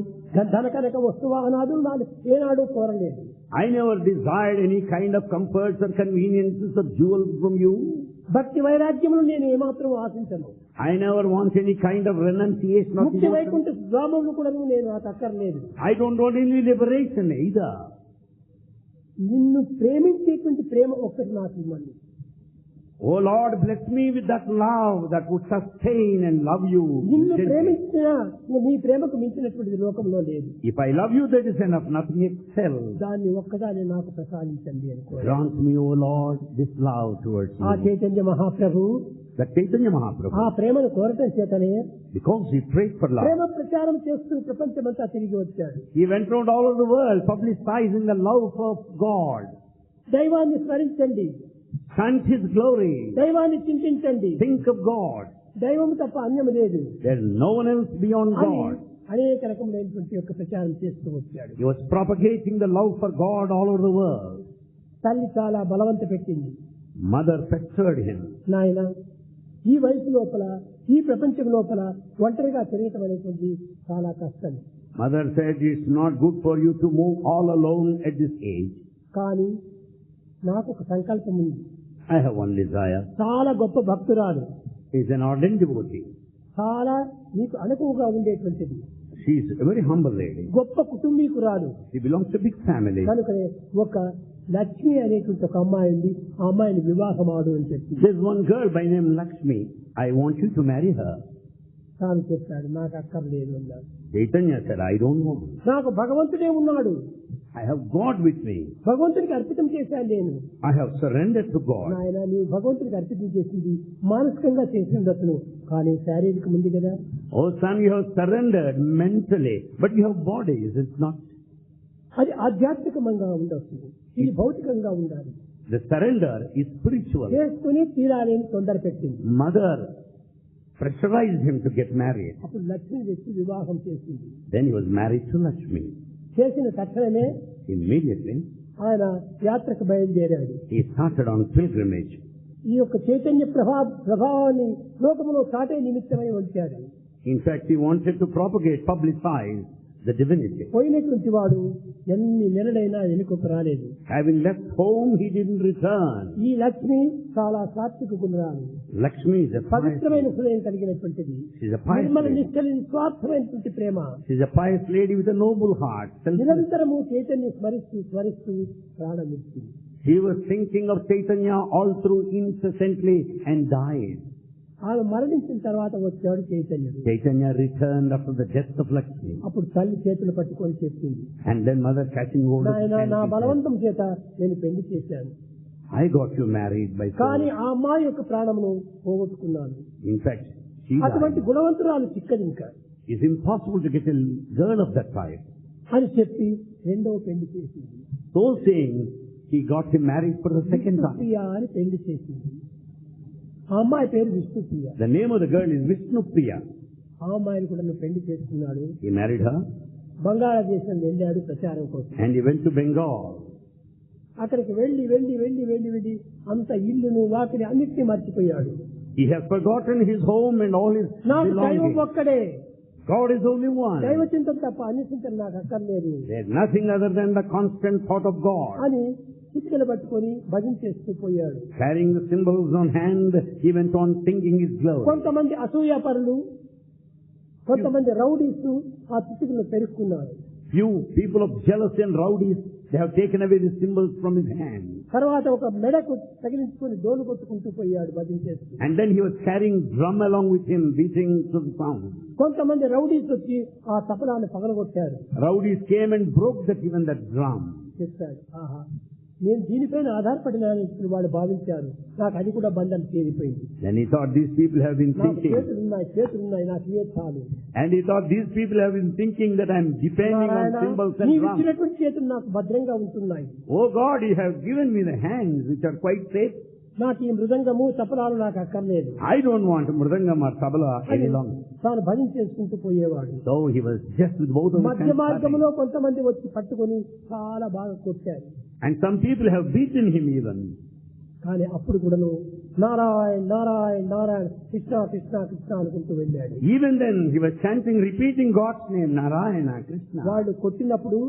ధనకనక వస్తువాహనాదులు నాకు ఏనాడు కోరలేదు. I never desired any kind of comforts or conveniences or jewels from you. భక్తి వైరాగ్యములు నేను ఏమాత్రం ఆశించను. I never want any kind of renunciation of ముక్తి వైకుంఠ ధామములు కూడా నేను నాకు అక్కర్లేదు. I don't want any liberation either. నిన్ను ప్రేమించేటువంటి ప్రేమ ఒక్కటి నాకు ఇవ్వండి. Oh Lord, bless me with that love that would sustain and love you. నిన్ను ప్రేమించిన నీ ప్రేమకు మించినటువంటి లోకంలో లేదు. If I love you, that is enough, nothing excels. దాన్ని ఒక్కదాన్ని నాకు ప్రసాదించండి అనుకో. Grant me, O Lord, this love towards ఆ you. Chaitanya Mahaprabhu That Chaitanya Mahaprabhu, ఆ ప్రేమను కోరటం చేతనే because he prayed for love, ప్రేమ ప్రచారం చేస్తూ ప్రపంచమంతా తిరిగి వచ్చాడు. he went around all over the world publicizing the love of God. దైవాన్ని స్మరించండి, Chant his glory. దైవాన్ని చింతించండి, Think of God. దైవం తప్ప అన్యం లేదు. There is no one else beyond అని God. అనేక రకములైనటువంటి యొక్క ప్రచారం చేస్తూ వచ్చాడు. He was propagating the love for God all over the world. తల్లి చాలా బలవంత పెట్టింది. Mother pestered him. నాయన, ఈ వయసు లోపల, ఈ ప్రపంచం లోపల ఒంటరిగా తిరగటం అనేటువంటి చాలా కష్టం. Mother said, it's not good for you to move all alone at this age. కానీ నాకు ఒక సంకల్పం ఉంది. I have one desire. చాలా గొప్ప భక్తురాలు, She is an ardent devotee. చాలా నీకు అనుకువగా ఉండేటువంటిది, She is a very humble lady. గొప్ప కుటుంబీకురాలు. She belongs to a big family. కనుకనే ఒక లక్ష్మి అనేటువంటి ఒక అమ్మాయి ఉంది, ఆ అమ్మాయిని వివాహమాడు అని చెప్పి There's one girl by name Lakshmi. I want you to marry her. తాను చెప్పాడు, నాకు అక్కర్లేదు అన్నాడు. Chaitanya said, I don't want. నాకు భగవంతుడే ఉన్నాడు, I have God with me. భగవంతుడికి అర్పితం చేశాను నేను. I have surrendered to God. నాయన, నీవు భగవంతుడికి అర్పితం చేసింది మానసికంగా చేసింది అతను, కానీ శారీరకం ఉంది కదా. Oh son, you have surrendered mentally, but you have body, is it not? అది ఆధ్యాత్మికంగా ఉండొచ్చు, ఇది భౌతికంగా ఉండాలి. The surrender is spiritual. చేసుకుని తీరాలి అని తొందర పెట్టింది. Mother pressurized him to get married. అప్పుడు లక్ష్మి తెచ్చి వివాహం చేసింది. Then he was married to Lakshmi. చేసిన తక్షణమే Immediately, ఆయన యాత్రకు బయలుదేరాడు. he started on pilgrimage. ఈ యొక్క చైతన్య ప్రభావాన్ని లోకములో చాటే నిమిత్తమై వచ్చాడు. In fact, he wanted to propagate, publicize the divinity. పోయినటువంటి వాడు ఎన్ని నెలలైనా వెనుకకు రాలేదు. Having left home, he didn't return. ఈ లక్ష్మి చాలా సాత్విక గుణరాలు, Lakshmi is a pious పవిత్రమైన lady. హృదయం కలిగినటువంటిది, She's a pious Nirmala lady. నిష్ఠల నిస్వార్థమైనటువంటి Prema. She's a pious lady with a noble heart. నిరంతరము చైతన్య స్మరిస్తూ స్మరిస్తూ ప్రాణమిచ్చింది. He was thinking of Chaitanya all through incessantly and died. ఆమె మరణించిన తర్వాత వచ్చాడు చైతన్యుడు. Chaitanya returned after the death of Lakshmi. అప్పుడు తల్లి చేతులు పట్టుకొని చెప్పింది, And then mother catching hold of his నాయనా hand, నా she said, బలవంతం చేత నేను పెళ్లి చేశాను, I got you married by కానీ force. ఆ అమ్మాయి యొక్క ప్రాణమును పోగొట్టుకున్నాను. In fact, she అటువంటి died. గుణవంతురాలు చిక్కది ఇంకా It's impossible to get a girl of that type. అని చెప్పి రెండవ పెళ్లి చేసింది. So saying, he got him married for the second time. Vishnupriya అని పెళ్లి చేసింది. ఆ అమ్మాయి పేరు Vishnupriya. The name of the girl is Vishnupriya. ఆ అమ్మాయిని కూడా నువ్వు పెళ్లి చేసుకున్నాడు. He married her బంగాళాదేశం వెళ్ళాడు ప్రచారం కోసం. and he went to Bengal. అక్కడికి వెళ్ళి వెళ్ళి వెళ్ళి వెళ్ళి వెళ్ళి అంత ఇల్లును వాకిలి అన్నిటినీ మర్చిపోయాడు. He has forgotten his home and all his నాకు దైవం belongings. ఒక్కడే, God is only దైవ one. చింతన తప్ప అన్ని చింతన నాకు అక్కర్లేదు There's nothing other than the constant thought of God. అని చిటికలు పట్టుకొని భజన చేస్తూ పోయాడు. Carrying the symbols on hand, he went on singing his glory. కొంతమంది అసూయాపరులు, కొంతమంది రౌడీస్ ఆ చిటికలను పెరుక్కున్నారు. Few people of jealousy and rowdies, they have taken away the symbols from his hand. తర్వాత ఒక మెడకు తగిలించుకొని డోలు కొట్టుకుంటూ పోయాడు భజన చేస్తూ. And then he was carrying drum along with him, beating to the sound. కొంతమంది రౌడీస్ వచ్చి ఆ తపలాన్ని పగలగొట్టారు. Rowdies came and broke even that drum. చెప్పాడు, ఆహా నేను దీనిపైన ఆధారపడినానని ఇప్పుడు వాళ్ళు భావించారు, నాకు అది కూడా బంధం చేరిపోయింది. Then he thought these people have been నాకు thinking. చేతులున్నాయి నాకు ఏ చాలు. And he thought these people have been thinking that I'm depending on symbols and నీవు drums. ఇచ్చినటువంటి చేతులు నాకు భద్రంగా ఉంటున్నాయి. Oh God, you have given me the hands which are quite safe. నాకు ఈ మృదంగము తపలాలు నాకు అక్కర్లేదు. I don't want mridangam or tabla any longer. తాను భజన చేసుకుంటూ పోయేవాడు. So he was just with both of his మధ్య hands మార్గంలో clapping. కొంతమంది వచ్చి పట్టుకొని చాలా బాగా కొట్టారు. And some people have beaten him even. కానీ అప్పుడు కూడాను నారాయణ నారాయణ నారాయణ కృష్ణ కృష్ణ కృష్ణ అనుకుంటూ వెళ్ళాడు. Even then he was chanting, repeating God's name, Narayana, Krishna. వాళ్ళు కొట్టినప్పుడు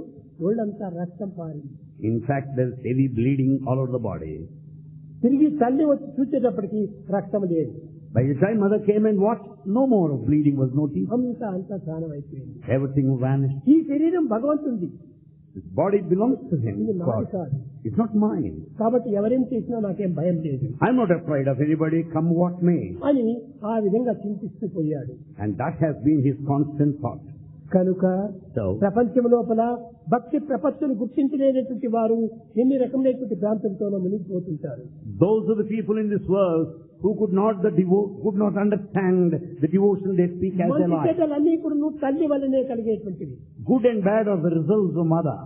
ఒళ్ళంతా రక్తం పారింది. In fact, there's heavy bleeding all over the body. తిరిగి తల్లి వచ్చి చూసేటప్పటికి రక్తం లేదు. By the time mother came and watched, no more of bleeding was noticed. అంతా స్నానం అయిపోయింది. Everything vanished. ఈ శరీరం భగవంతుడిది, This body belongs to him. ఇది నాది God. కాదు. It's not mine. కాబట్టి ఎవరేం చేసినా నాకేం భయం లేదు I'm not afraid of anybody, come what may. అని ఆ విధంగా చింతిస్తూ పోయాడు. And that has been his constant thought. కనుక So, ప్రపంచం లోపల భక్తి ప్రపత్తులు గుర్తించలేనటువంటి వారు ఎన్ని రకములైనటువంటి ప్రాంతంతోనో మునిగిపోతుంటారు. those are the people in this world who could not understand the devotion they speak as their మంచి life. చెడ్డలన్నీ ఇప్పుడు నువ్వు తల్లి వల్లనే కలిగేటువంటివి. Good and bad are the results of mother.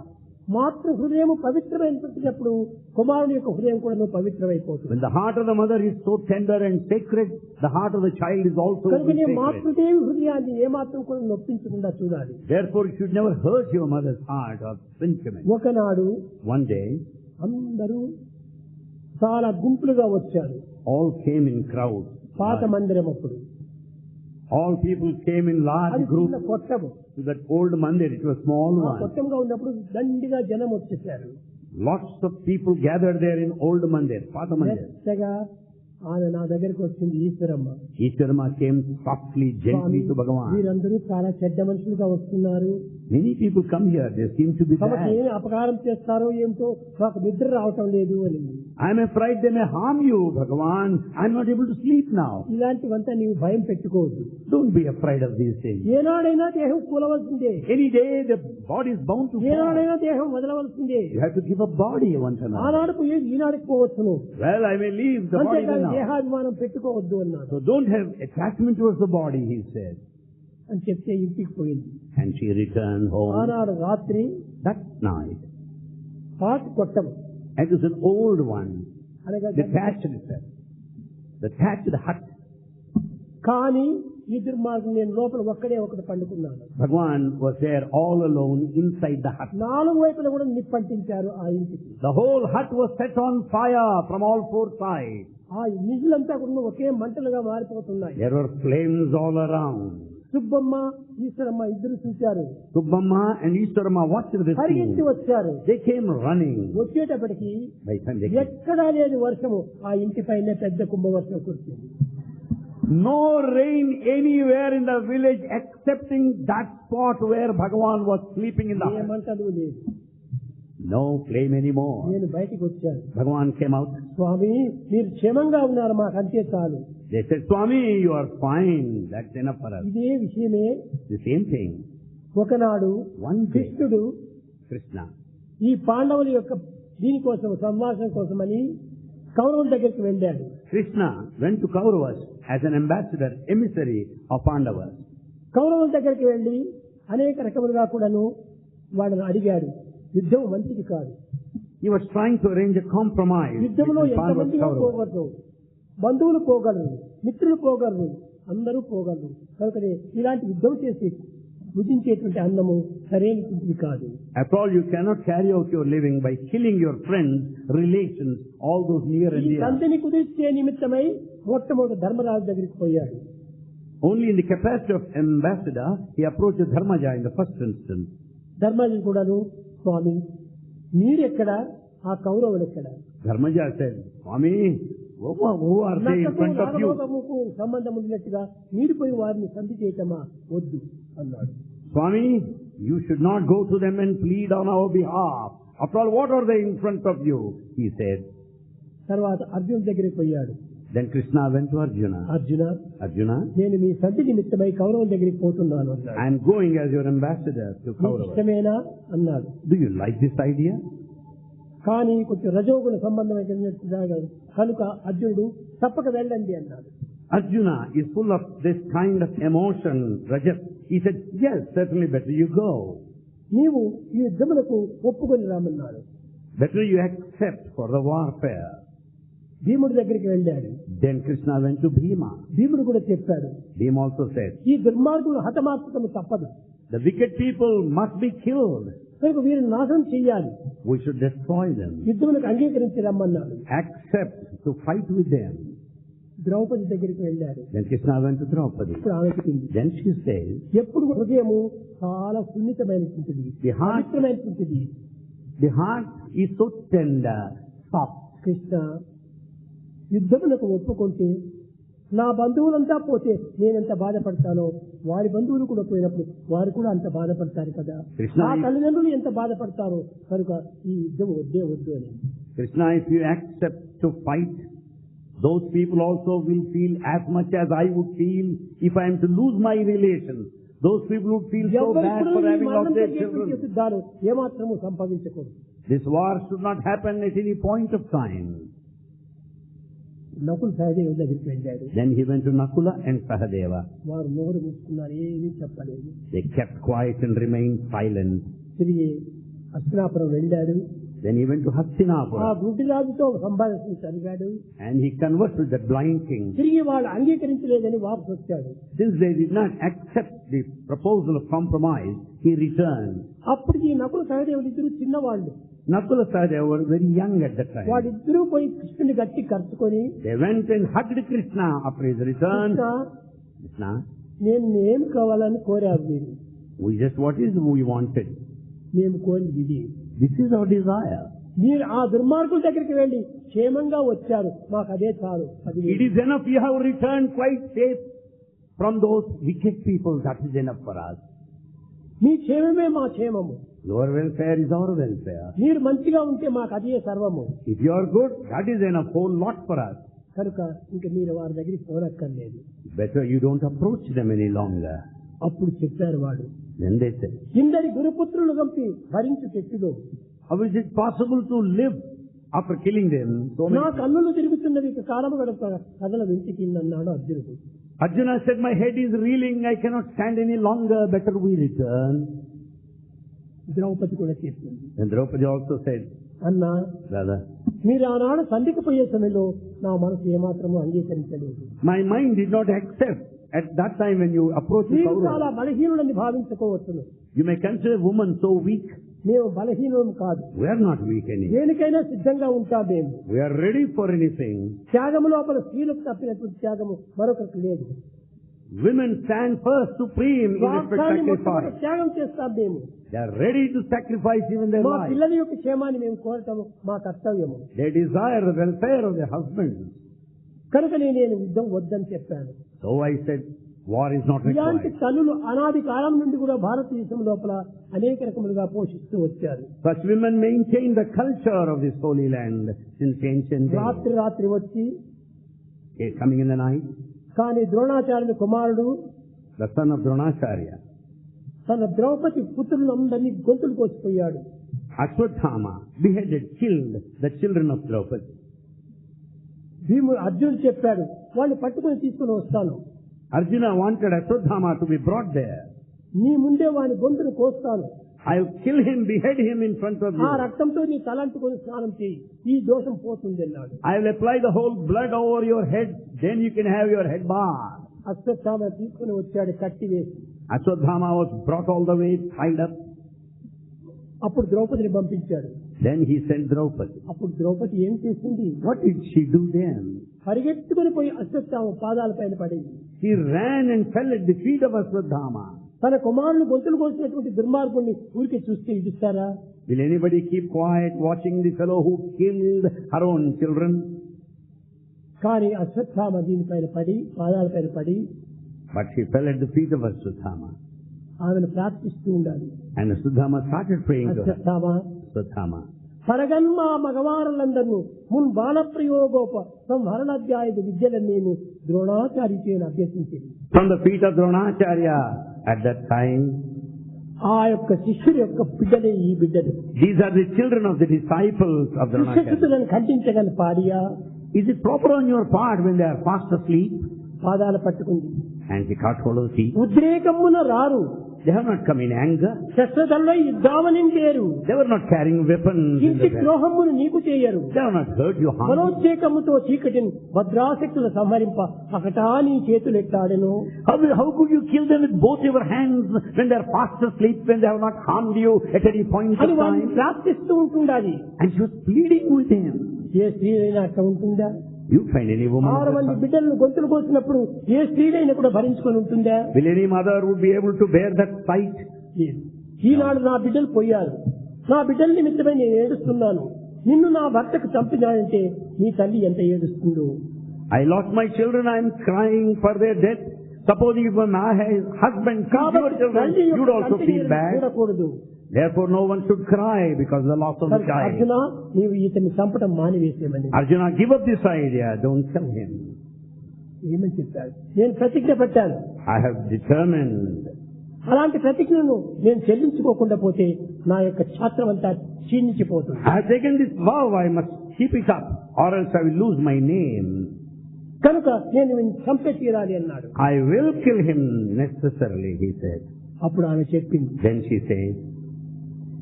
మాతృ హృదయం పవిత్రమైనప్పుడు కుమారుని యొక్క హృదయం కూడా నువ్వు పవిత్రమైపోతుంది. When the heart of the mother is so tender and sacred, the heart of the child is also కనుకనే sacred. మాతృదేవి హృదయాన్ని ఏమాత్రం కూడా నొప్పించకుండా చూడాలి. Therefore, you should never hurt your mother's heart or sentiment. ఒకనాడు One day, అందరూ చాలా గుంపులుగా వచ్చారు. all came in crowds. పాత మందిరం అప్పుడు All people came in large అది groups చిన్న కొట్టము. to that old mandir. It was a small ఆ one. కొట్టంగా ఉన్నప్పుడు దండిగా జనం వచ్చేసారు. Lots of people gathered there in old mandir, Pata mandir. మెత్తగా ఆమె నా దగ్గరికి వచ్చింది Eshwaramma. Ishwarama came softly, gently to Bhagavan. వీరందరూ చాలా చెడ్డ మనుషులుగా వస్తున్నారు. Many people come here, they seem to be కాబట్టి bad. ఏమి అపకారం చేస్తారో ఏమిటో నాకు నిద్ర రావటం లేదు అని. I'm afraid they may harm you, Bhagavan. I'm not able to sleep now. ఇలాంటివంతా నీవు భయం పెట్టుకోవద్దు. Don't be afraid of these things. ఏనాడైనా దేహం కూలవలసిందే, Any day the body is bound to fall. ఏనాడైనా దేహం వదలవలసిందే. You have to give up body once and all. ఆనాడు పోయేది ఈనాడికి పోవచ్చును. Well, I may leave the body అంతేకాని now. దేహాభిమానం పెట్టుకోవద్దు అన్నాడు. So don't have attachment towards the body, he said. అని చెప్తే ఇంటికి పోయింది. And she returned home ఆనాడు రాత్రి that night. పాత కొట్టం It was an old one, అనగా the thatched hut. కానీ ఈ దుర్మార్గం నేను లోపల ఒక్కడే ఒకటి పండుకున్నాను. Bhagavan was there all alone inside the hut. నాలుగు వైపులా కూడా నిప్పంటించారు ఆ ఇంటికి. The whole hut was set on fire from all four sides. ఆ నిధులంతా కూడా ఒకే మంటలుగా మారిపోతున్నాయి. There were flames all around. Subbamma Eshwaramma ఇద్దరు చూశారు. Subbamma and Ishwarama watched the పరిగెత్తి scene. వచ్చారు. They came running. వచ్చేటప్పటికి By the time they came, ఎక్కడా లేదు వర్షము, ఆ ఇంటి పైన పెద్ద కుంభవర్షం కురిసింది. no rain anywhere in the village excepting that spot where Bhagavan was sleeping in the A hut. మంటలు లేదు. No flame anymore. నేను బయటికి వచ్చాను. Bhagavan came out. స్వామి మీరు క్షేమంగా ఉన్నారు, మాకు అంతే చాలు. They said, Swami, you are fine. That's enough for us. ఇదే విషయమే The same thing. ఒకనాడు One day, కృష్ణుడు Krishna, ఈ పాండవుల యొక్క దీనికోసం సంభాషణ కోసమని కౌరవుల దగ్గరికి వెళ్ళాడు. Krishna went to Kauravas as an ambassador, emissary of Pandavas. కౌరవుల దగ్గరికి వెళ్లి అనేక రకములుగా కూడాను వాళ్ళని అడిగాడు. యుద్ధం మంచిది కాదు. He was trying to arrange a compromise యుద్ధంలో between Pandavas and ఎంతమందిగా Kauravas. పోగలరు, బంధువులు పోగలరు, మిత్రులు పోగలరు, అందరూ పోగలరు. కనుకనే ఇలాంటి యుద్ధం చేసి భుజించేటువంటి అన్నము సరైనటువంటిది కాదు. After all, you cannot carry out your living by killing your friends, relations, all those near and ఈ dear. సంధిని కుదిర్చే నిమిత్తమై మొట్టమొదటి ధర్మరాజు దగ్గరికి పోయాడు. Only in the capacity of ambassador, he approached Dharmaja in the first instance. Dharmaraju కూడాను, స్వామి మీరెక్కడ, ఆ కౌరవులు ఎక్కడ? Dharmaja said, Swami, who are they in front of you? నాగలోకముకు సంబంధం ఉన్నట్టుగా మీరు పోయి వారిని సంధి చేయటమా వద్దు అన్నాడు. Swami, you should not go to them and plead on our behalf. After all, what are they in front of you? He said. తర్వాత అర్జున్ దగ్గరికి పోయాడు. Then Krishna went to Arjuna. Arjuna, నేను మీ సంధి నిమిత్తమై కౌరవుల దగ్గరికి పోతున్నాను అన్నాడు. I am going as your ambassador to నీకు Kauravas. ఇష్టమేనా అన్నాడు. Do you like this idea? కానీ కొంచెం రజోగుణ సంబంధమైనట్టుగా కనుక అర్జునుడు తప్పక వెళ్ళండి అన్నాడు. Arjuna is full of this kind of emotion, Rajas. He said, yes, certainly better you go. నీవు ఈ యుద్ధములకు ఒప్పుకొని రామన్నాడు. Better you accept for the warfare. భీముడి దగ్గరికి వెళ్ళాడు. Then Krishna went to Bhima. భీముడు కూడా చెప్పాడు, Bhima also said, ఈ దుర్మార్గులు హతమార్చడం తప్పదు, the wicked people must be killed. కనుక వీరిని నాశనం చెయ్యాలి, We should destroy them. యుద్ధములకు అంగీకరించి రమ్మన్నాడు. Accept to fight with them. Draupadi దగ్గరికి వెళ్ళాడు. Then Krishna went to Draupadi. ఇప్పుడు ఆమెకి Then she says, ఎప్పుడు హృదయము చాలా సున్నితమైనటువంటిది, The heart- పవిత్రమైనటువంటిది. the heart is so tender, soft. Krishna, యుద్ధములకు ఒప్పుకుంటే నా బంధువులంతా పోతే నేనెంత బాధపడతానో వారి బంధువులు కూడా పోయినప్పుడు వారు కూడా అంత బాధపడతారు కదా. కృష్ణ, నా తల్లిదండ్రులు ఎంత బాధపడతారో కనుక ఈ యుద్ధం వద్దే వద్దు అని. Krishna, if you accept to fight, those people also will feel as much as I would feel if I am to lose my relations. Those people would feel so ఎవరికి bad కూడా for ఈ having మరణం lost their జరిగేటువంటి children. యుద్ధాలు ఏమాత్రము సంభవించకూడదు. This war should not happen at any point of time. Nakul సహదేవుల దగ్గరికి వెళ్ళాడు. Then he went to Nakula and Sahadeva. వారు నోరు మూసుకున్నారు, ఏమీ చెప్పలేదు. They kept quiet and remained silent. తిరిగి హస్తినాపురం వెళ్ళాడు. Then he went to ఆ Hastinapura గుడ్డిరాజుతో సంభాషణ జరిగాడు. and he conversed with the blind king. తిరిగి వాళ్ళు అంగీకరించలేదని వాపసు వచ్చాడు. Since they did not accept the proposal of compromise, he returned. అప్పటికి నకుల సహదేవులు ఇద్దరు చిన్నవాళ్ళు. Nakula Sahadeva were very young at that time. వాడిద్దరూ పోయి కృష్ణుని గట్టి కరుచుకొని, They went and hugged Krishna after his return. Krishna, Krishna, నేను ఏం కావాలని కోరావు మీరు? we just what is we wanted. మేము కోరింది ఇది. This is our desire. మీరు ఆ దుర్మార్గుల దగ్గరికి వెళ్ళి క్షేమంగా వచ్చారు, మాకు అదే చాలు. అది It is enough you have returned quite safe from those wicked people. That is enough for us. మీ క్షేమమే మా క్షేమము. Your welfare is our welfare. మీరు మంచిగా ఉంటే మాకు అదే సర్వము. If you are good, that is enough, whole lot for us. కనుక ఇంక మీరు వారి దగ్గరికి పోనక్కర్లేదు. Better you don't approach them any longer. అప్పుడు చెప్పారు వాడు, Then they said, ఇందరి గురుపుత్రులు గంపి భరించు చెట్టులో how is it possible to live after killing them? So నా many. కన్నులు తిరుగుతున్నవి ఇక కాలము గడప కథల వెంటికి అన్నాడు అర్జునుడు. Arjuna said, my head is reeling, I cannot stand any longer, better we return. Draupadi కూడా చెప్పింది, And Draupadi also said, అన్నా brother, మీరు ఆనాడు సంధికి పోయే సమయంలో నా మనసు ఏమాత్రము అంగీకరించలేదు. my mind did not accept at that time when you approached the మీరు చాలా Kauravas. బలహీనులని భావించుకోవచ్చును. You may consider woman so weak. మేము బలహీనం కాదు, We are not weak anymore. దేనికైనా సిద్ధంగా ఉంటాం. మేము We are ready for anything. త్యాగము లోపల స్త్రీలకు తప్పినటువంటి త్యాగము మరొకరికి లేదు. Women stand first supreme in respect స్వార్థాన్ని మొట్టమొదటి sacrifice. త్యాగం చేస్తాం. మేము They are ready to sacrifice even their మా lives. పిల్లల యొక్క క్షేమాన్ని మేము కోరటము మా కర్తవ్యము. They desire the welfare of their husbands. కనుక నేను యుద్ధం వద్దని చెప్పాను. So I said, war is not ఇలాంటి required. తల్లులు అనాది కాలం నుండి కూడా భారతదేశం లోపల అనేక రకములుగా పోషిస్తూ వచ్చారు. Such women maintain the culture of this holy land since ancient days. రాత్రి వచ్చి coming in the night. కానీ ద్రోణాచార్యుని కుమారుడు The son of Dronacharya, తన ద్రౌపది పుత్రులను అందరినీ గొంతులు కోసిపోయాడు. Ashwatthama, beheaded, killed the children of Draupadi. అర్జునుడు చెప్పాడు, వాడిని పట్టుకొని తీసుకుని వస్తాను. Arjuna wanted Ashwatthama to be brought there. నీ ముందే వాని గొంతును కోస్తాను. I will kill him, behead him in front of you. ఆ రక్తంతో నీ తలంటుకొని స్నానం చేయి, ఈ దోషం పోతుంది అన్నాడు. I will apply the whole blood over your head, then you can have your head bath. Ashwatthama తీసుకుని వచ్చాడు కట్టి వేసి. Ashwatthama was brought all the way, tied up. అప్పుడు ద్రౌపదిని పంపించాడు. Then he sent Draupadi. అప్పుడు ద్రౌపది ఏం చేసింది? What did she do then? పరిగెత్తుకుని పోయి అశ్వత్థామ పాదాలపైన పడింది. She ran and fell at the feet of Ashwatthama. తన కుమారుని గొంతులు కోసినటువంటి దుర్మార్గుణ్ణి ఊరికే చూస్తే ఇదిస్తారా? Will anybody keep quiet watching the fellow who killed her own children? కానీ అశ్వత్థామ దీనిపైన పడి పాదాలపైన పడి, But she fell at the feet of Ashwatthama. ఆమెను ప్రార్థిస్తూ ఉండాలి. And Ashwatthama started praying to her. Ashwatthama, Ashwatthama, పరగన్మ మగవారులందరూ మున్ బాణ ప్రయోగోప సంహరణాధ్యాయుధ విద్యలను నేను ద్రోణాచార్యుని అభ్యసించింది. from the feet of Dronacharya at that time, ఆ యొక్క శిష్యుడి యొక్క బిడ్డలే ఈ బిడ్డలు. these are the children of the disciples of Dronacharya. శిష్యులను ఖండించగల పాడియా? Is it proper on your part when they are fast asleep? పాదాలు పట్టుకుంది. And she caught hold of the feet. ఉద్రేకమున రారు, They have not come in anger. శస్త్రదళై యుద్ధావని లేరు, They were not carrying weapons. In ఇంటి the back. ద్రోహమును నీకు చేయరు. They have not hurt you harm. మనోద్రేకముతో చీకటిని భద్రాశక్తుల సంహరింప అకటా నీ చేతులు ఎట్లాడెను. How could you kill them with both your hands when they are fast asleep, when they have not harmed you at any point అని of వాడిని time? ప్రార్థిస్తూ ఉంటుండాలి. And she was pleading with him. ఏ స్త్రీలైనా అట్లా ఉంటుందా? You find any woman? 6 మంది బిడ్డలను గొంతులు కోసినప్పుడు ఏ స్త్రీలైనా కూడా భరించుకొని ఉంటుందా? Will any mother would be able to bear that sight? లేదు. ఈనాడు నా బిడ్డలు పోయారు, నా బిడ్డల నిమిత్తమై నేను ఏడుస్తున్నాను, నిన్ను నా భర్తకు చంపినాడంటే నీ తల్లి ఎంత ఏడుస్తుందో. I lost my children, I am crying for their death. Supposing if my husband killed your children, you would also feel bad. చూడకూడదు. Therefore no one should cry because of the loss of the child. Arjuna, నీవు ఇతన్ని చంపడం మానివేసేమని. Arjuna, give up this idea, don't kill him. ఏమని చెప్పాడు? నేను ప్రతిజ్ఞ పెట్టాను, I have determined. అలాంటి ప్రతిజ్ఞను నేను చెల్లించుకోకుండా పోతే నా యొక్క ఛాత్రం అంతా క్షీణించిపోతుంది. I have taken this vow, I must keep it up or else I will lose my name. కనుక నేను వీడిని చంపే తీరాలి అన్నాడు. I will kill him necessarily, he said. అప్పుడు ఆమె చెప్పింది, Then she says,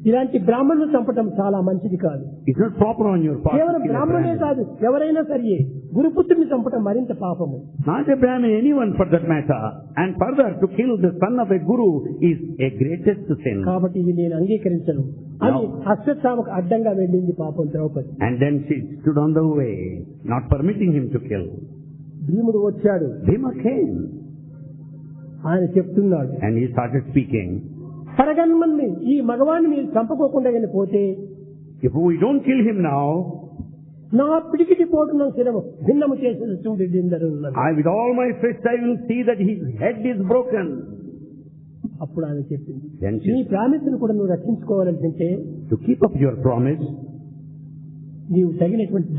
ఇలాంటి బ్రాహ్మణులు చంపడం చాలా మంచిది కాదు. it's not proper on your part. కేవలం to kill a బ్రాహ్మణులే Brahmin. కాదు, ఎవరైనా సరియే గురుపుత్రుని చంపడం మరింత పాపము. Not a Brahmin, anyone for that matter. And further, to kill the son of a guru is a greatest sin. కాబట్టి ఇది నేను అంగీకరించను అని అశ్వత్థామకు అడ్డంగా వెళ్ళింది పాపం Draupadi. And then she stood on the way, not permitting him to kill. భీముడు వచ్చాడు, Bhima came ఆయన చెప్తున్నాడు, and he started speaking. పరగన్మల్ని ఈ మగవాణ్ణి మీరు చంపకోకుండా వెళ్ళిపోతే If we don't kill him now, నా పిడికిటి పోటున్న శిరము భిన్నము చేసిన చూడిందరు. with all my fists I will see that his head is broken. అప్పుడు ఆయన చెప్పింది, Then నీ she, ప్రామిస్ను కూడా నువ్వు రక్షించుకోవాలంటే to keep up your promise, నీవు తగినటువంటి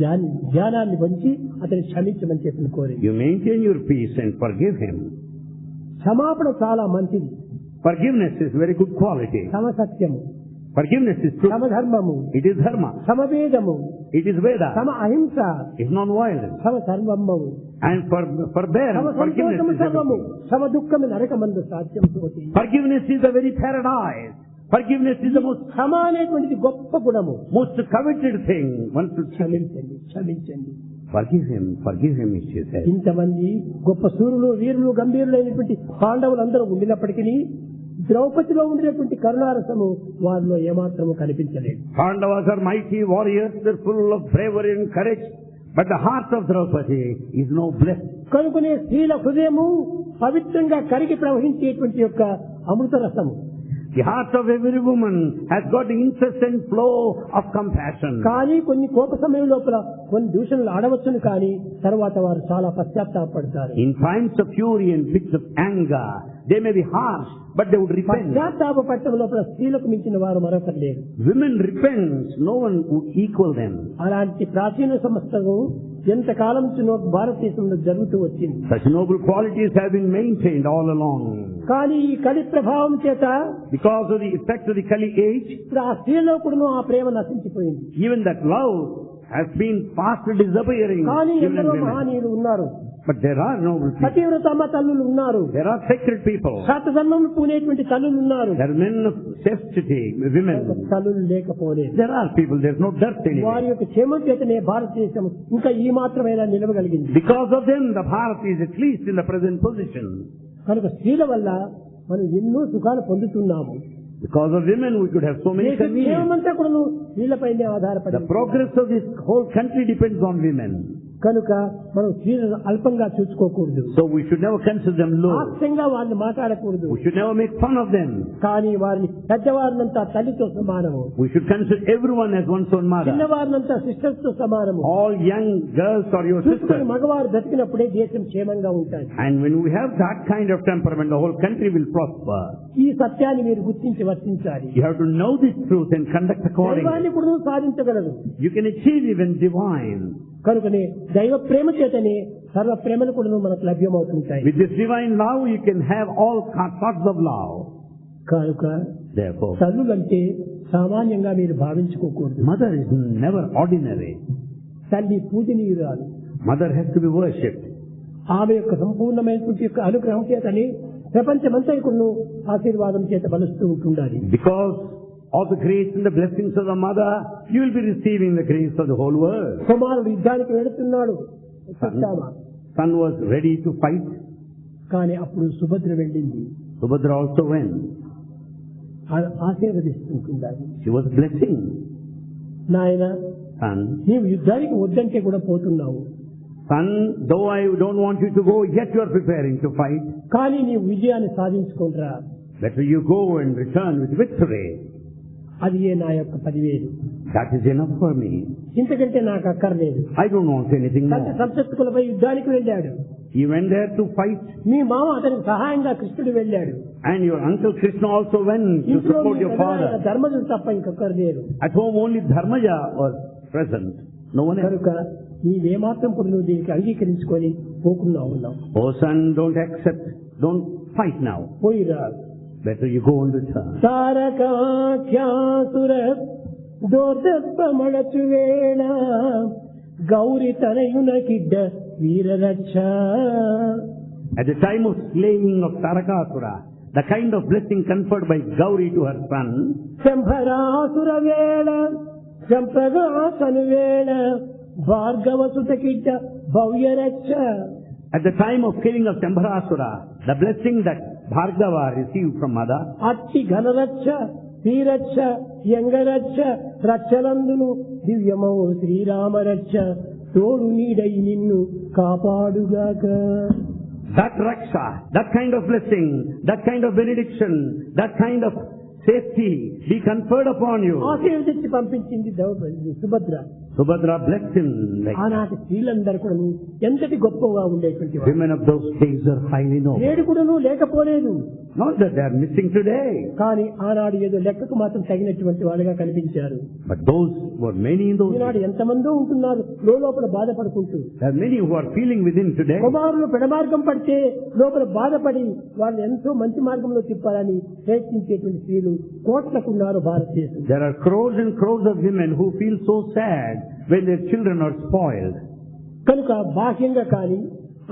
జ్ఞానాన్ని పంచి అతన్ని క్షమించమని చెప్పిన కోరింది. you maintain your peace and forgive him. క్షమాపణ చాలా మంచిది. Forgiveness is very good quality. సమసత్యము, Forgiveness is truth. సమధర్మము, It is dharma. సమవేదము, It is Veda. సమ అహింస, It's non-violence. సమ సర్వమ్మము, And forbearance, సమ forgiveness సంతోషము is సర్వము, everything. సమ దుఃఖము నరకమందు సాధ్యం తోటి. Forgiveness is the very paradise. Forgiveness is the most క్షమ అనేటువంటిది గొప్ప గుణము. coveted thing. One should క్షమించండి, క్షమించండి. forgive him, she said. ఇంతమంది గొప్ప సూర్యులు, వీరులు, గంభీరులైనటువంటి పాండవులందరూ ఉండినప్పటికీ ద్రౌపదిలో ఉండినటువంటి కరుణారసము వారిలో ఏమాత్రము కనిపించలేదు. Pandavas are mighty warriors, they're full of bravery and courage, but the heart of Draupadi is no bliss. కనుకనే స్త్రీల హృదయము పవిత్రంగా కరిగి ప్రవహించేటువంటి యొక్క అమృత రసము. The heart of every woman has got the incessant flow of compassion. కానీ కొన్ని కోప సమయం లోపల కొన్ని దూషణలు ఆడవచ్చును, కానీ తర్వాత వారు చాలా పశ్చాత్తాపడతారు. In times of fury and fits of anger, they may be harsh, but they would repent. పశ్చాత్తాప పట్టడం లోపల స్త్రీలకు మించిన వారు మరొకరు లేరు. Women repent, no one would equal them. అలాంటి ప్రాచీన సంస్థను ఎంతకాలం నుంచి భారతదేశంలో జరుగుతూ వచ్చింది. Such noble qualities have been maintained all along. కానీ ఈ కలి ప్రభావం చేత Because of the effect of the Kali age, ఇప్పుడు ఆ స్త్రీలో కూడా ఆ ప్రేమ నశించిపోయింది. even that love has been fast disappearing. కానీ even in ఎందరో women. మహనీయులు ఉన్నారు. But there are noble people. పతివ్రతమ్మ తల్లులు ఉన్నారు. There are sacred people. శాతధర్మం పూనేటువంటి తల్లులు ఉన్నారు. There are men of chastity, women. తల్లులు లేకపోలేదు. There are people, there's no dirt anywhere. వారి యొక్క క్షేమం చేతనే భారతదేశం ఇంకా ఈ మాత్రమైనా నిలవగలిగింది. Because of them, the Bharat is at least in the present position. కనుక స్త్రీల వల్ల మనం ఎన్నో సుఖాలు పొందుతున్నాము. Because of women, we could have so many conveniences. క్షేమమంతా కూడా స్త్రీలపైనే ఆధారపడి. The progress of this whole country depends on women. కనుక మనం స్త్రీలను అల్పంగా చూసుకోకూడదు. So we should never consider them low. హాస్యంగా వాళ్ళని మాట్లాడకూడదు. We should never make fun of them. కానీ వారిని పెద్దవారినంతా తల్లితో సమానము. We should consider everyone as one's own mother. చిన్నవారినంతా సిస్టర్స్ తో సమానము. All young girls are your sisters. మగవారు బ్రతికినప్పుడే దేశం క్షేమంగా ఉంటుంది. And when we have that kind of temperament, the whole country will prosper. ఈ సత్యాన్ని మీరు గుర్తించి వర్తించాలి. You have to know this truth and conduct accordingly. దైవాన్ని కూడా సాధించగలరు. You can achieve even divine. కనుకనే దైవ ప్రేమ చేతనే సర్వ ప్రేమలు కూడా మనకు లభ్యమవుతుంటాయి. With this divine love, you can have all sorts of love. కనుక Therefore, తల్లులంటే సామాన్యంగా మీరు భావించుకోకూడదు. mother is never ordinary. తల్లి పూజనీయురాలు. Mother has to be worshipped. ఆమె యొక్క సంపూర్ణమైనటువంటి యొక్క అనుగ్రహం చేతని ప్రపంచమంతా కూడా ఆశీర్వాదం చేత బలుస్తూ ఉంటుండాలి. Because of the grace and the blessings of the mother, you will be receiving the grace of the whole world. కుమారుడు యుద్ధానికి వెళుతున్నాడు. Son was ready to fight. కానీ అప్పుడు సుభద్ర వెళ్ళింది. Subhadra also went. ఆశీర్వదిస్తుంటుండాలి. She was blessing. నాయన, Son, నీవు యుద్ధానికి వద్దంటే కూడా పోతున్నావు. son, though I don't want you to go, yet you are preparing to fight. కానీ నీవు విజయాన్ని సాధించుకుంటరా. Better you go and return with victory. అది నా యొక్క 10,000. That is enough for me. ఇంతకంటే నాకు అక్కర్లేదు. I don't want anything more. సంశక్తులపై యుద్ధానికి వెళ్ళాడు. He went there to fight. మీ మామ అతనికి సహాయంగా కృష్ణుడు వెళ్ళాడు. And your uncle Krishna also went to support your father. ధర్మజుడు తప్ప ఇంకొకరు లేరు. At home only Dharmaja was present. No one else. కనుక నీవేమాత్రం కూడా నువ్వు దీనికి అంగీకరించుకొని పోకుండా ఉన్నావు. Oh son, don't accept. Don't fight now. పోయిరా. Better you go and return. తారకాఖ్యాసుర దోర్దప్పమడచు వేళ Gauri తనయున కిడ్డ వీరరక్ష. At the time of slaying of Tarakasura, the kind of blessing conferred by Gauri to her son, శంభరాసుర వేళ శంపగాసను వేళ భార్గవ సుత కిడ్డ భవ్యరక్ష. at the time of killing of Shambharasura, the blessing that Bhargava received from mother, అట్టి ఘనరక్ష శ్రీరక్ష యంగరక్ష రక్షలందును దివ్యమౌ శ్రీరామరక్ష తోడు నీడై నిన్ను కాపాడుగాక. that raksha, that kind of blessing, that kind of benediction, that kind of safety be conferred upon you. ఆశీర్వదించి పంపించింది Subhadra. Subhadra blessed him like that. ఆనాటి స్త్రీలందరూ కూడా ఎంతటి గొప్పగా ఉండేటువంటి వారు. Women of those days are highly noble. నేడు కూడా లేకపోలేదు. Not that they are missing today. కానీ ఆనాడు ఏదో లెక్కకు మాత్రం తగినటువంటి వాళ్ళుగా కనిపించారు. But those were many in those Eenadu days. ఎంతమందో ఉంటున్నారు లోపల బాధపడుకుంటూ. There are many who are feeling within today. కుమారులు పెడమార్గం పడితే లోపల బాధపడి వాళ్ళని ఎంతో మంచి మార్గంలో తిప్పాలని ప్రయత్నించేటువంటి స్త్రీలు కోట్లకున్నారు భారతదేశం. There are crores and crores of women who feel so sad when their children are spoiled. కనుక బాహ్యంగా కానీ